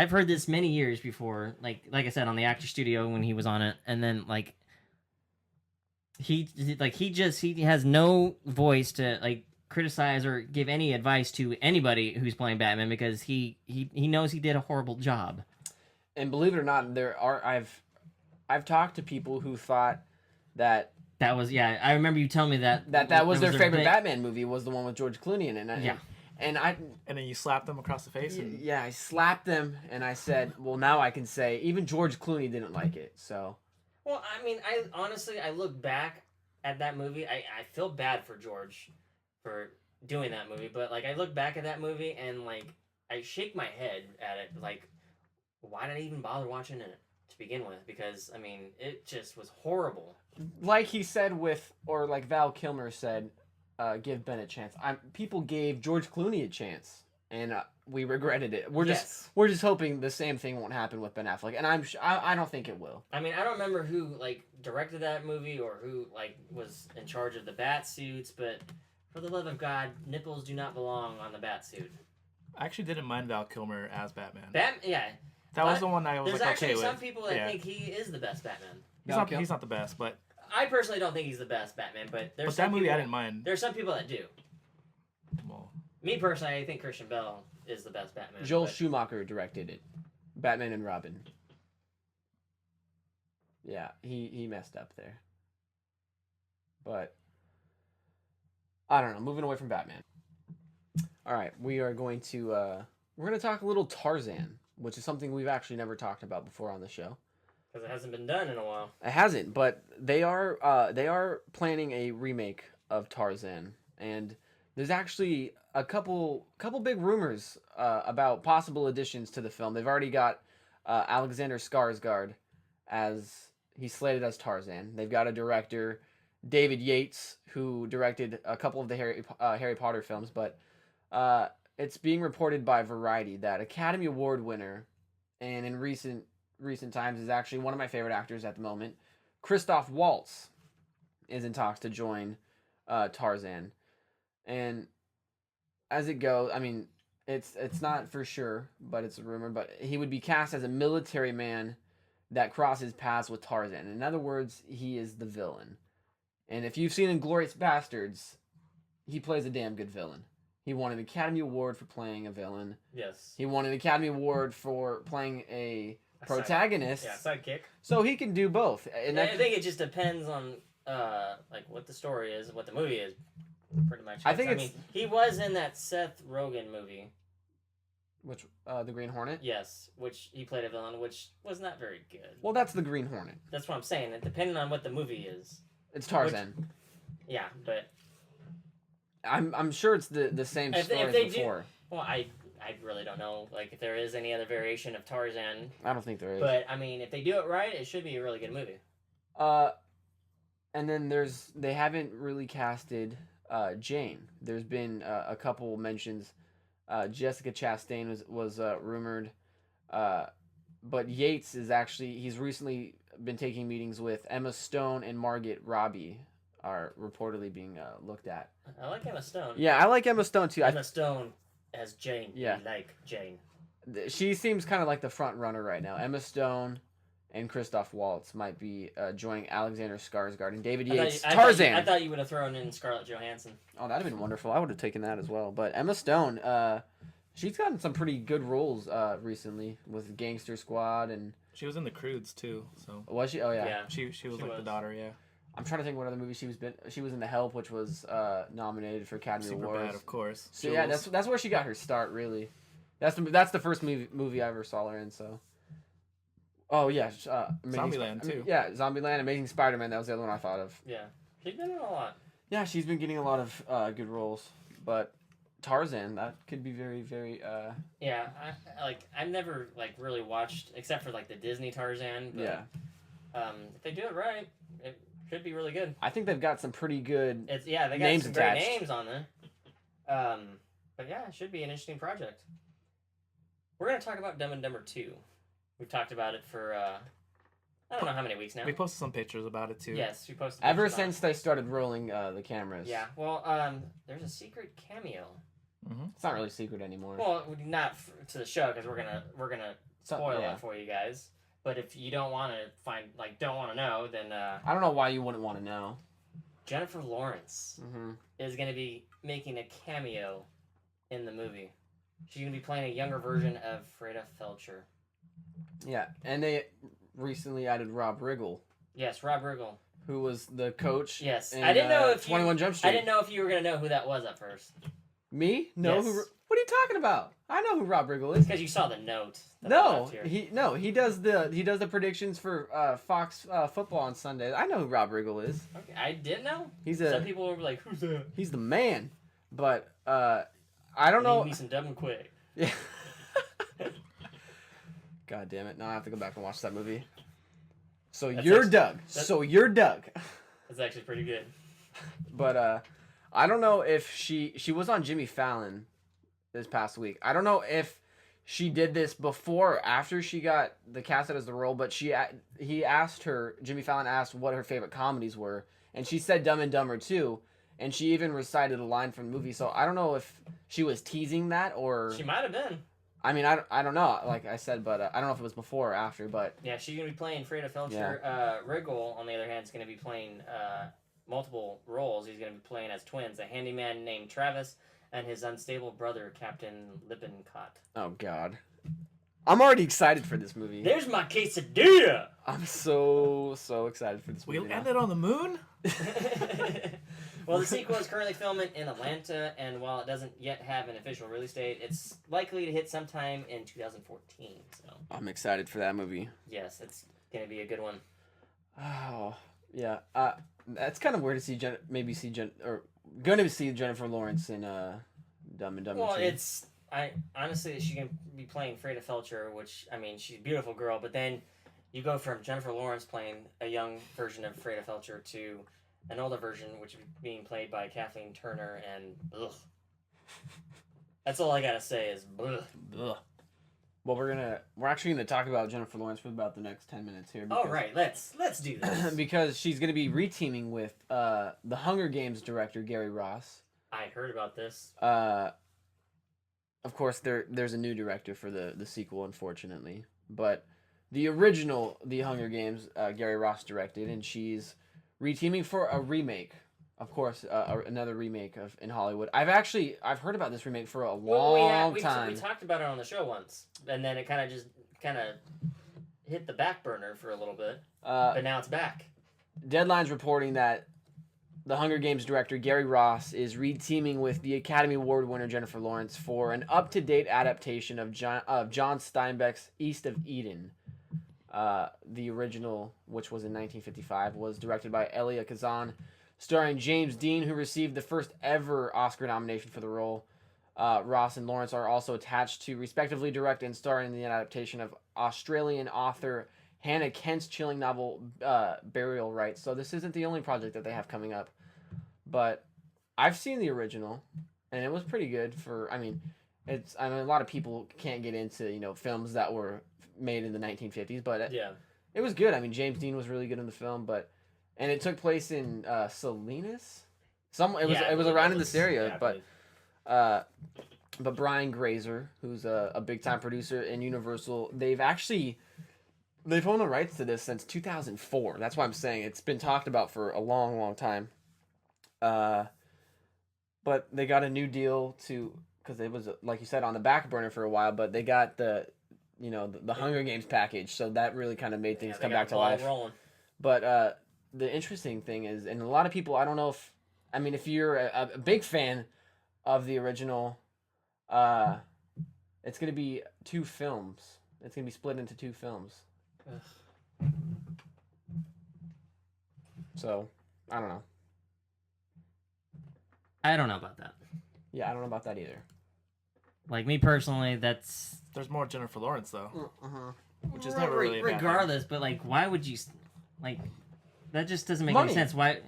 heard this many years before. Like I said, on the Actor Studio when he was on it, and then like he has no voice to like criticize or give any advice to anybody who's playing Batman because he knows he did a horrible job. And believe it or not, I've talked to people who thought that That was I remember you telling me that That was their favorite big- Batman movie was the one with George Clooney in it. Yeah. And I And then you slap them across the face. And yeah, I slapped them and I said, well, now I can say even George Clooney didn't like it. So Well, I mean, I honestly look back at that movie. I feel bad for George for doing that movie, but like I look back at that movie and like I shake my head at it. Like, why did I even bother watching it to begin with? Because I mean, it just was horrible. like he said or like Val Kilmer said, give Ben a chance. People gave George Clooney a chance, and we regretted it. We're Yes. just hoping the same thing won't happen with Ben Affleck, and I don't think it will. I mean, I don't remember who like directed that movie or who like was in charge of the bat suits, but for the love of God, nipples do not belong on the bat suit. I actually didn't mind Val Kilmer as Batman. Yeah. That was the one I was There's like actually okay some with. people that Yeah. think he is the best Batman. He's not the best, but I personally don't think he's the best Batman, but there's some that movie people, I didn't mind. There's some people that do. Well, Me personally, I think Christian Bale is the best Batman. Joel but- Schumacher directed it, Batman and Robin. Yeah, he messed up there. But I don't know. Moving away from Batman. All right, we are going to we're going to talk a little Tarzan, which is something we've actually never talked about before on the show. Because it hasn't been done in a while. It hasn't, but they are planning a remake of Tarzan, and there's actually a couple big rumors about possible additions to the film. They've already got Alexander Skarsgård as he's slated as Tarzan. They've got a director, David Yates, who directed a couple of the Harry Potter films, but it's being reported by Variety that Academy Award winner, and in recent times is actually one of my favorite actors at the moment, Christoph Waltz, is in talks to join Tarzan. And as it goes, I mean, it's not for sure, but it's a rumor, but he would be cast as a military man that crosses paths with Tarzan. In other words, he is the villain. And if you've seen Inglourious Bastards, he plays a damn good villain. He won an Academy Award for playing a villain. Yes. He won an Academy Award for playing a protagonist. Sidekick. So he can do both. And I think it just depends on like what the story is, what the movie is, pretty much. I think mean, he was in that Seth Rogen movie. Which the Green Hornet? Yes, which he played a villain, which was not very good. Well, that's the Green Hornet. That's what I'm saying. It depending on what the movie is. It's Tarzan. Yeah, but I'm sure it's the same If story they as do- before. well, I really don't know like if there is any other variation of Tarzan. I don't think there is. But I mean, if they do it right, it should be a really good movie. And then they haven't really casted Jane. There's been a couple mentions. Jessica Chastain was rumored, but Yates is he's recently been taking meetings with Emma Stone and Margot Robbie are reportedly being looked at. I like Emma Stone. Yeah, I like Emma Stone too. Emma Stone as Jane. Yeah. You like Jane. She seems kind of like the front runner right now. Emma Stone and Christoph Waltz might be joining Alexander Skarsgård and David Yates. Tarzan. I thought you would have thrown in Scarlett Johansson. Oh, that'd have been wonderful. I would have taken that as well. But Emma Stone, she's gotten some pretty good roles recently with Gangster Squad and she was in The Croods too. So was she? Oh yeah. Yeah. she was like the daughter. Yeah. I'm trying to think what other movie she was in. The Help, which was nominated for Academy Super Awards. bad, of course. So yeah, Jules. that's where she got her start really. That's the first movie I ever saw her in. So. Oh yeah, Zombieland, too. Yeah, Zombieland, Amazing Spider-Man. That was the other one I thought of. Yeah. She's been in a lot. Yeah, she's been getting a lot of good roles, but Tarzan, that could be very, very. Yeah, I've never like really watched except for like the Disney Tarzan. But, Yeah, if they do it right, it should be really good. I think they've got some pretty good. They got Names some attached. great names on there. But yeah, it should be an interesting project. We're gonna talk about Dumb and Dumber 2. We've talked about it for I don't know how many weeks now. We posted some pictures about it too. Yes, we posted. Ever pictures on since they started rolling the cameras. it. Yeah. Well, there's a secret cameo. It's not really secret anymore. Well, not to the show because we're gonna spoil yeah. it for you guys. But if you don't want to don't want to know, then I don't know why you wouldn't want to know. Jennifer Lawrence Mm-hmm. is gonna be making a cameo in the movie. She's gonna be playing a younger version of Freda Felcher. Yeah, and they recently added Rob Riggle. Yes, Rob Riggle. who was the coach. Yes, in, I didn't know if 21 Jump Street. I didn't know if you were gonna know who that was at first Me? No. Yes. What are you talking about? I know who Rob Riggle is. because you saw the note. that I No, left here. he does the predictions for Fox football on Sunday. I know who Rob Riggle is. Okay, I didn't know. He's Some people were like, "Who's that?" he's the man. But I don't know. Need me some Dumb and Quick. Yeah. God damn it! Now I have to go back and watch that movie. So That's you're actually- Doug. So you're Doug. That's actually pretty good. But I don't know if she was on Jimmy Fallon this past week. I don't know if she did this before or after she got the casted as the role, but Jimmy Fallon asked what her favorite comedies were, and she said Dumb and Dumber 2, and she even recited a line from the movie. So I don't know if she was teasing that or She might have been. I mean I don't know, like I said, but I don't know if it was before or after, but Yeah, she's gonna be playing Freda Felcher. Riggle, on the other hand, is gonna be playing multiple roles. He's gonna be playing as twins: a handyman named Travis and his unstable brother, Captain Lippincott. oh god. I'm already excited for this movie. There's my quesadilla. I'm so excited for this movie. We now. ended on the moon? Well, the sequel is currently filming in Atlanta, and while it doesn't yet have an official release date, it's likely to hit sometime in 2014. So, I'm excited for that movie. yes, it's gonna be a good one. Oh, yeah. That's kind of weird to see going to see Jennifer Lawrence in Dumb and Dumber Well, 2. honestly, she can be playing Freda Felcher, which, I mean, she's a beautiful girl, but then you go from Jennifer Lawrence playing a young version of Freda Felcher to an older version, which is being played by Kathleen Turner, and ugh. That's all I gotta say is ugh. Ugh. Well, we're actually gonna talk about Jennifer Lawrence for about the next 10 minutes here. All right, let's do this. Because she's gonna be reteaming with the Hunger Games director Gary Ross. I heard about this. Of course, there's a new director for the sequel, unfortunately, but the original The Hunger Games Gary Ross directed, and she's reteaming for a remake. Of course, another remake of in Hollywood. I've heard about this remake for a long time. We talked about it on the show once, and then it kind of hit the back burner for a little bit, but now it's back. Deadline's reporting that the Hunger Games director Gary Ross is reteaming with the Academy Award winner Jennifer Lawrence for an up-to-date adaptation of John Steinbeck's East of Eden. The original, which was in 1955, was directed by Elia Kazan, starring James Dean, who received the first ever Oscar nomination for the role. Ross and Lawrence are also attached to respectively direct and star in the adaptation of Australian author Hannah Kent's chilling novel Burial Rites. So this isn't the only project that they have coming up. But I've seen the original, and it was pretty good a lot of people can't get into, films that were made in the 1950s, but Yeah. it was good. I mean, James Dean was really good in the film, and it took place in Salinas. It was around in this area, but Brian Grazer, who's a big time producer in Universal, they've owned the rights to this since 2004. That's why I'm saying it's been talked about for a long, long time. But they got a new deal because it was, like you said, on the back burner for a while, but they got the Hunger Games package, so that really kind of made things come back to life. Rolling. But the interesting thing is, and a lot of people, I don't know if you're a big fan of the original, it's going to be 2 films. It's going to be split into 2 films. Ugh. So, I don't know. I don't know about that. Yeah, I don't know about that either. Like me personally, that's There's more Jennifer Lawrence, though, Uh-huh. which is never really a bad thing. regardless. But like, why would you like? That just doesn't make Money. any sense. Why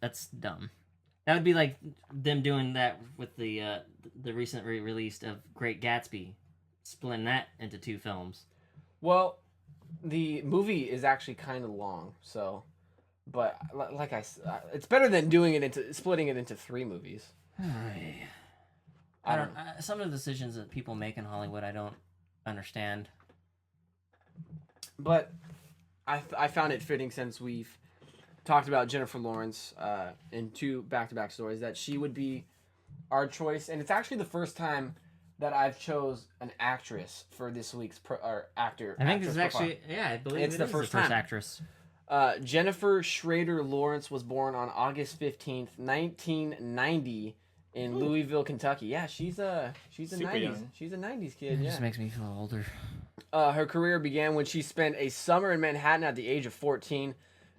that's dumb. That would be like them doing that with the recently released of Great Gatsby, splitting that into 2 films. Well, the movie is actually kind of long, so, but like it's better than splitting it into 3 movies. I don't. Some of the decisions that people make in Hollywood, I don't understand. But I found it fitting, since we've talked about Jennifer Lawrence in 2 back-to-back stories, that she would be our choice, and it's actually the first time that I've chose an actress for this week's actor. I think actress this is profile. actually, I believe It's it the is first the first time. actress. Jennifer Schrader Lawrence was born on August 15th, 1990 in Louisville, Kentucky. Yeah, she's a Super 90s. young. She's a 90s kid, It yeah. just makes me feel older. Her career began when she spent a summer in Manhattan at the age of 14.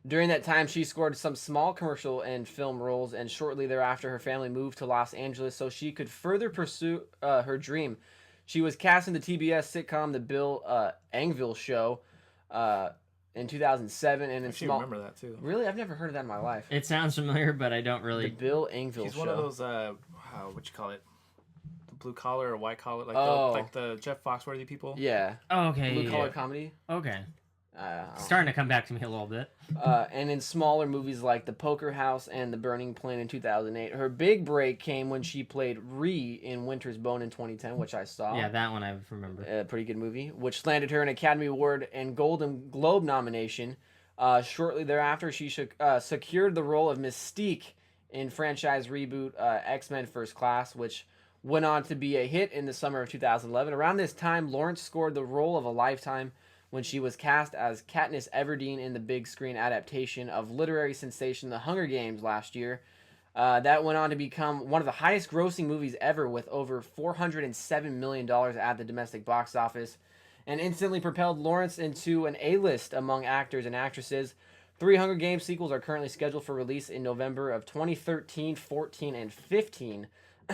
During that time, she scored some small commercial and film roles, and shortly thereafter, her family moved to Los Angeles so she could further pursue her dream. She was cast in the TBS sitcom The Bill Engvall Show in 2007, and in I actually small. remember that too. Really, I've never heard of that in my life. It sounds familiar, but I don't The really. Bill Engvall He's Show. one of those what you call it, the blue collar or white collar, like Oh. the Jeff Foxworthy people. Yeah, Oh, okay. blue yeah. collar comedy. Okay. Uh, Starting to come back to me a little bit. and in smaller movies like The Poker House and The Burning Plane in 2008. Her big break came when she played Ree in Winter's Bone in 2010, which I saw. Yeah, that one I remember. A pretty good movie, which landed her an Academy Award and Golden Globe nomination. Shortly thereafter, she secured the role of Mystique in franchise reboot X-Men First Class, which went on to be a hit in the summer of 2011. Around this time, Lawrence scored the role of a lifetime when she was cast as Katniss Everdeen in the big screen adaptation of literary sensation The Hunger Games last year. That went on to become one of the highest grossing movies ever with over $407 million at the domestic box office, and instantly propelled Lawrence into an A-list among actors and actresses. 3 Hunger Games sequels are currently scheduled for release in November of 2013, 14, and 15.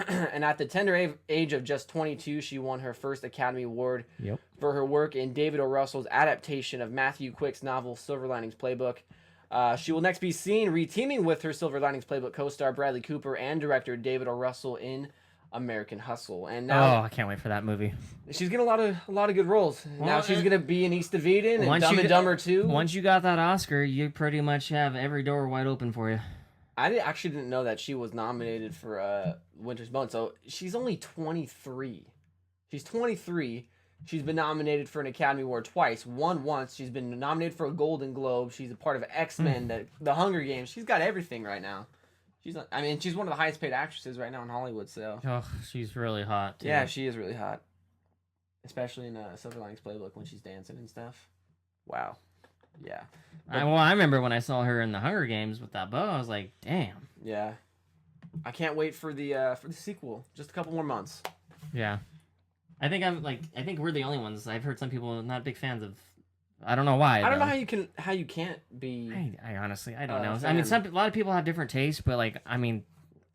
And at the tender age of just 22, she won her first Academy Award Yep. for her work in David O. Russell's adaptation of Matthew Quick's novel Silver Linings Playbook. She will next be seen reteaming with her Silver Linings Playbook co-star Bradley Cooper and director David O. Russell in American Hustle. And now Oh, I can't wait for that movie. she's getting a lot of good roles. Now Well, she's gonna be in East of Eden and once Dumb you and get- Dumber 2. Once you got that Oscar, you pretty much have every door wide open for you. Actually didn't know that she was nominated for Winter's Bone. So she's only 23. She's 23. She's been nominated for an Academy Award twice. Won once. She's been nominated for a Golden Globe. She's a part of X-Men, the Hunger Games. She's got everything right now. She's one of the highest paid actresses right now in Hollywood. So Oh, she's really hot. Too. yeah, she is really hot, especially in Silver Linings Playbook when she's dancing and stuff. Wow. Yeah. I remember when I saw her in the Hunger Games with that bow. I was like, damn. Yeah. I can't wait for the sequel. Just a couple more months. Yeah. I think we're the only ones. I've heard some people not big fans of. I don't know why. I don't know though. how you can't be. I honestly I don't know. I fan. mean, a lot of people have different tastes, but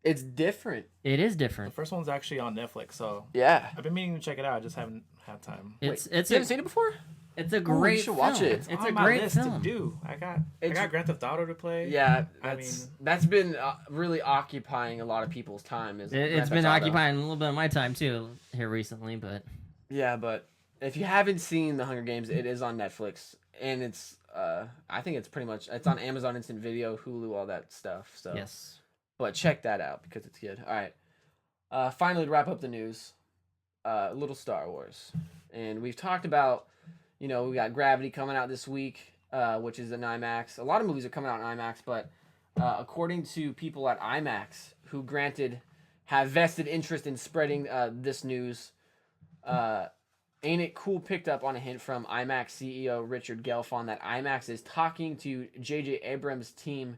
It's different. it is The different. first one's actually on Netflix, so Yeah. I've been meaning to check it out. I just haven't had time. It's You haven't seen it before? it's a great. you should watch film. it. It's on a my great list film. to do. I got It's- Grand Theft Auto to play. Yeah. I That's been really occupying a lot of people's time. Is It's Grand been Theft Auto. occupying a little bit of my time too here recently, but Yeah, but if you haven't seen The Hunger Games, it is on Netflix, and it's I think it's on Amazon Instant Video, Hulu, all that stuff. So yes. but check that out because it's good. All right. Finally, to wrap up the news, a little Star Wars, and we've talked about, we got Gravity coming out this week, which is an IMAX. A lot of movies are coming out in IMAX, but according to people at IMAX who have vested interest in spreading this news, Ain't It Cool picked up on a hint from IMAX CEO Richard Gelfond that IMAX is talking to J.J. Abrams' team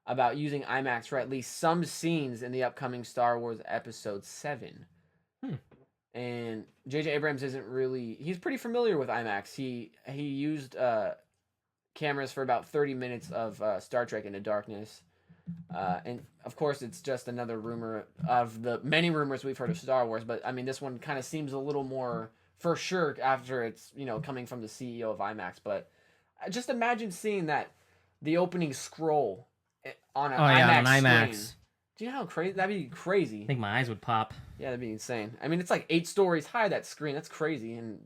about using IMAX for at least some scenes in the upcoming Star Wars Episode 7. And J.J. Abrams he's pretty familiar with IMAX. He used cameras for about 30 minutes of Star Trek Into Darkness. And of course, it's just another rumor of the many rumors we've heard of Star Wars. But I mean, this one kind of seems a little more for sure after it's, coming from the CEO of IMAX. But just imagine seeing the opening scroll on an IMAX on IMAX. screen. Do you know how crazy that'd be? Crazy. I think my eyes would pop. Yeah, that'd be insane. I mean, it's like 8 stories high, that screen. That's crazy, and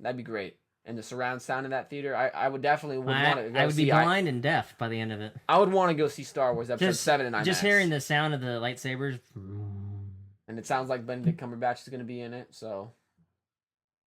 that'd be great. And the surround sound in that theater, I would definitely want to go I would see. be blind and deaf by the end of it. I would want to go see Star Wars Episode 7 in IMAX. Just hearing the sound of the lightsabers. And it sounds like Benedict Cumberbatch is going to be in it, so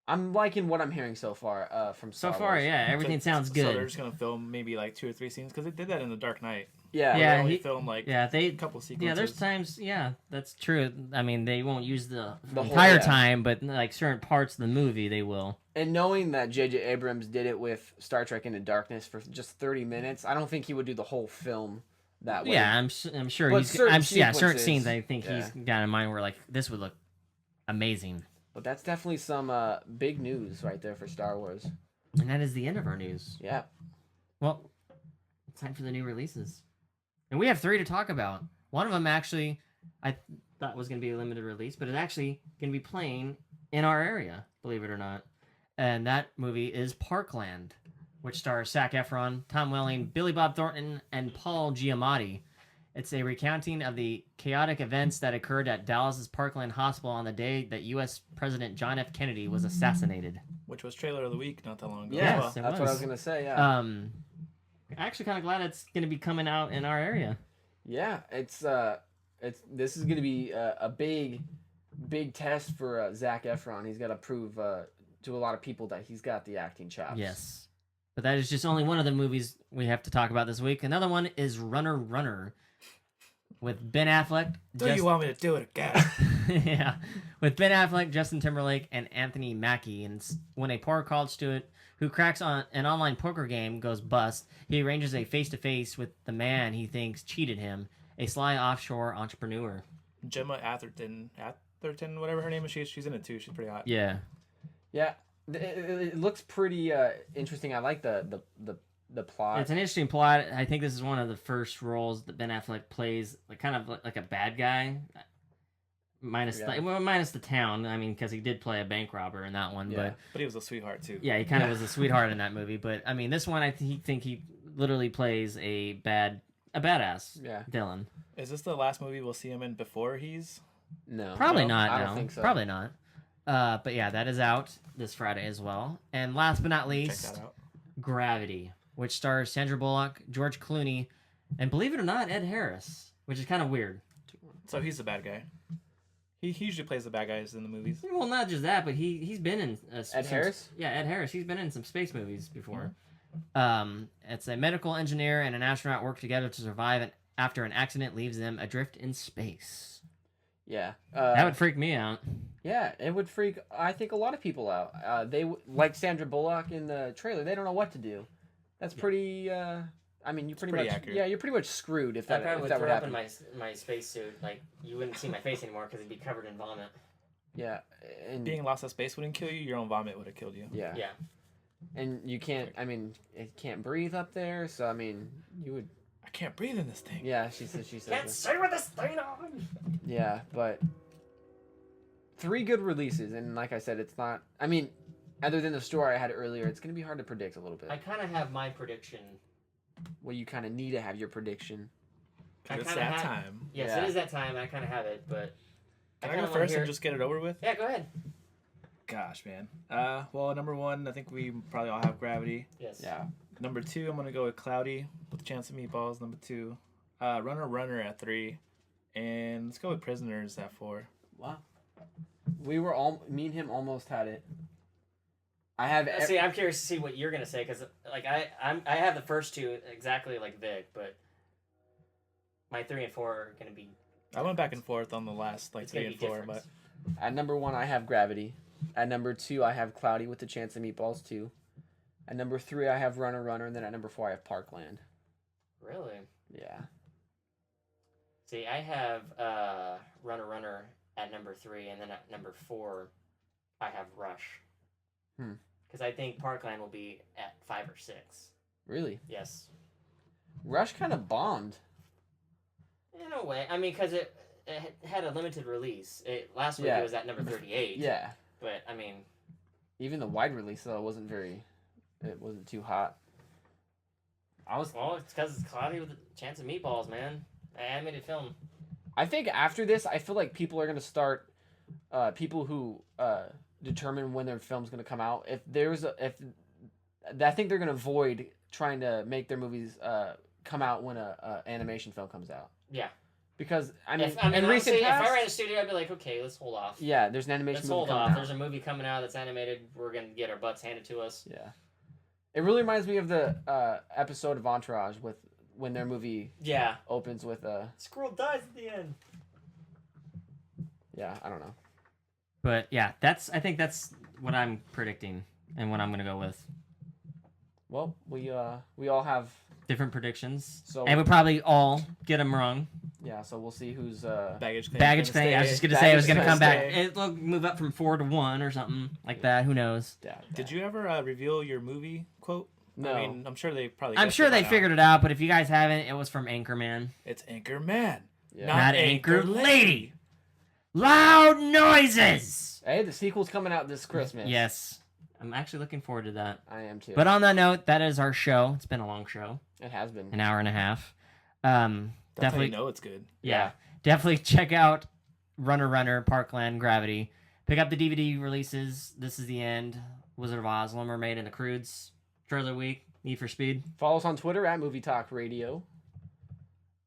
I'm liking what I'm hearing so far from So Star far, Wars. yeah, everything sounds So good. they're just gonna film maybe like 2 or 3 scenes because they did that in The Dark Knight. Yeah. Yeah, They only he- filmed like Yeah, a couple sequences. Yeah, there's times. Yeah, that's true. I mean, they won't use the The whole- entire yeah. time, but like certain parts of the movie, they will. And knowing that J.J. Abrams did it with Star Trek Into Darkness for just 30 minutes, I don't think he would do the whole film that way. Yeah, I'm sure But he's. certain Certain sequences, scenes I think yeah. he's got in mind where like this would look amazing. But that's definitely some big news right there for Star Wars. And that is the end of our news. Yeah. Well, it's time for the new releases. And we have 3 to talk about. One of them actually, I thought was going to be a limited release, but it's actually going to be playing in our area, believe it or not. And that movie is Parkland, which stars Zac Efron, Tom Welling, Billy Bob Thornton, and Paul Giamatti. It's a recounting of the chaotic events that occurred at Dallas's Parkland Hospital on the day that U.S. President John F. Kennedy was assassinated. which was trailer of the week not that long ago. Yeah, as well. Yes, it that's what I was. was going to say, yeah. I'm actually kind of glad it's going to be coming out in our area. Yeah, it's this is going to be a big test for Zac Efron. He's got to prove to a lot of people that he's got the acting chops. Yes. But that is just only one of the movies we have to talk about this week. Another one is Runner Runner with Ben Affleck. Do you want me to do it again? Yeah. With Ben Affleck, Justin Timberlake, and Anthony Mackie. And when a poor college student who cracks on an online poker game goes bust, he arranges a face-to-face with the man he thinks cheated him, a sly offshore entrepreneur. Gemma Atherton, whatever her name is, she's in it too. She's pretty hot. Yeah. Yeah, it looks pretty interesting. I like the plot. It's an interesting plot. I think this is one of the first roles that Ben Affleck plays, like kind of like a bad guy, minus the town. I mean, because he did play a bank robber in that one, Yeah. But he was a sweetheart too. but he kind of was a sweetheart in that movie. But I mean, this one I think he literally plays a badass. Yeah. Dylan. Is this the last movie we'll see him in before he's? No, Probably no, not. I no. don't think so. Probably not. But yeah, that is out this Friday as well. And last but not Check least, that out. Gravity, which stars Sandra Bullock, George Clooney, and believe it or not, Ed Harris, which is kind of weird. So he's the bad guy. He usually plays the bad guys in the movies. Well, not just that, but he's been in Ed Harris? Yeah, Ed Harris. He's been in some space movies before. It's a medical engineer and an astronaut work together to survive after an accident leaves them adrift in space. Yeah, That would freak me out. yeah, it would freak. I think a lot of people out. Like Sandra Bullock in the trailer. They don't know what to do. That's pretty. I mean, you're pretty pretty much. accurate. Yeah, you're pretty much screwed if that probably if would that would throw up in happen. my spacesuit. Like you wouldn't see my face anymore because it'd be covered in vomit. Yeah, and Being lost in space wouldn't kill you. Your own vomit would have killed you. yeah, Yeah. and you can't. I mean, it can't breathe up there. So I mean, you would. I can't breathe in this thing. Yeah, she says. She says. Can't that. say with this thing on. Yeah, but 3 good releases, and like I said, it's not. I mean, other than the story I had earlier, it's gonna be hard to predict a little bit. I kind of have my prediction. Well, you kind of need to have your prediction. 'Cause I it's kinda that have- time. Yes, Yeah. it is that time. I kind of have it, but Can I kinda go wanna first hear and just get it over with? Yeah, go ahead. Gosh, man. Well, number 1, I think we probably all have Gravity. Yes. Yeah. Number 2, I'm gonna go with Cloudy with a Chance of Meatballs. Number 2, Runner at 3, and let's go with Prisoners at 4. Wow. We were all. Me and him almost had it. I have. See, I'm curious to see what you're gonna say because, like, I have the first two exactly like Vic, but my 3 and 4 are gonna be. I went back and forth on the last It's 3 gonna and be 4, different. but At number 1, I have Gravity. At number 2, I have Cloudy with the Chance of Meatballs 2. At number 3, I have Runner, and then at number 4, I have Parkland. Really? Yeah. See, I have Runner at number 3, and then at number 4, I have Rush. Hmm. Because I think Parkland will be at 5 or 6. Really? Yes. Rush kind of bombed. In a way, I mean, because it had a limited release. Last week Yeah. it was at number 38. Yeah. But I mean, Even the wide release though wasn't very. It wasn't too hot. well, it's because it's cloudy with a chance of meatballs, man. Animated film. I think after this, I feel like people are gonna start. People who determine when their film's gonna come out. I think they're gonna avoid trying to make their movies come out when a animation film comes out. Yeah. Because I mean, If, I mean in recent honestly, past, if I ran a studio, I'd be like, okay, let's hold off. yeah, there's an animation Let's movie hold coming off. out. There's a movie coming out that's animated. We're gonna get our butts handed to us. Yeah, it really reminds me of the episode of Entourage with when their movie Yeah. opens with Squirrel dies at the end. yeah, I don't know. But yeah, I think that's what I'm predicting and what I'm gonna go with. Well, we all have Different predictions, So- and we probably all get them wrong. yeah, so we'll see who's Baggage claim. Baggage gonna thing. I was stay. just gonna say it was gonna Baggage come back. stay. It'll move up from 4 to 1 or something like that. Who knows? yeah. Did you ever reveal your movie quote? No. I mean, I'm sure they probably. I'm guessed sure it they by now. figured it out, but if you guys haven't, it was from Anchorman, It's Anchor Man, Yeah. not Anchor Lady. Loud noises. Hey, the sequel's coming out this Christmas. Yes, I'm actually looking forward to that. I am too. But on that note, that is our show. It's been a long show, it has been. an hour and a half. That's how you Definitely, know it's good. yeah, definitely check out Runner, Parkland, Gravity. Pick up the DVD releases. This is the End, Wizard of Oz, Little Mermaid, and the Croods. Trailer Week, Need for Speed. Follow us on Twitter at Movie Talk Radio.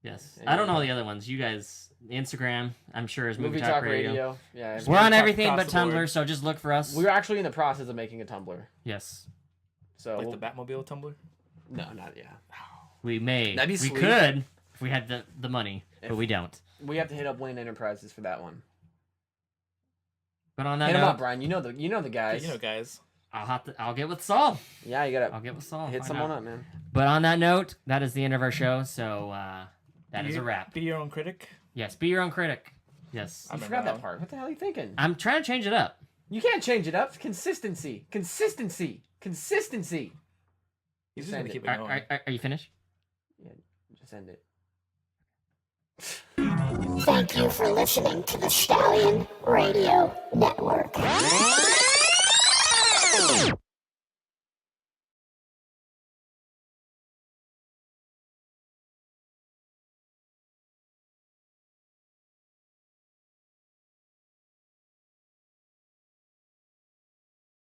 Yes, And I don't know the other ones. You guys, Instagram, I'm sure is Movie Talk Radio. Yeah. We're on Talk everything across but the board. Tumblr, so just look for us. We're actually in the process of making a Tumblr. Yes, So Like the Batmobile Tumblr. no, not yeah. we may. That'd be we sweet. could if we had the money, but If- we don't. We have to hit up Wayne Enterprises for that one. But on that Hit him note, up, Brian. You know the guys. You know, guys. I'll get with Saul. Yeah, you gotta I'll get with Saul. and hit find someone out. up, man. But on that note, that is the end of our show. So that is a wrap. Be your own critic. Yes, be your own critic. Yes, I You remember forgot that one. part. What the hell are you thinking? I'm trying to change it up. You can't change it up. Consistency. Consistency. Consistency. He's just Send gonna it. keep it Are, going. are you finished? Just end it. Thank you for listening to the Stallion Radio Network.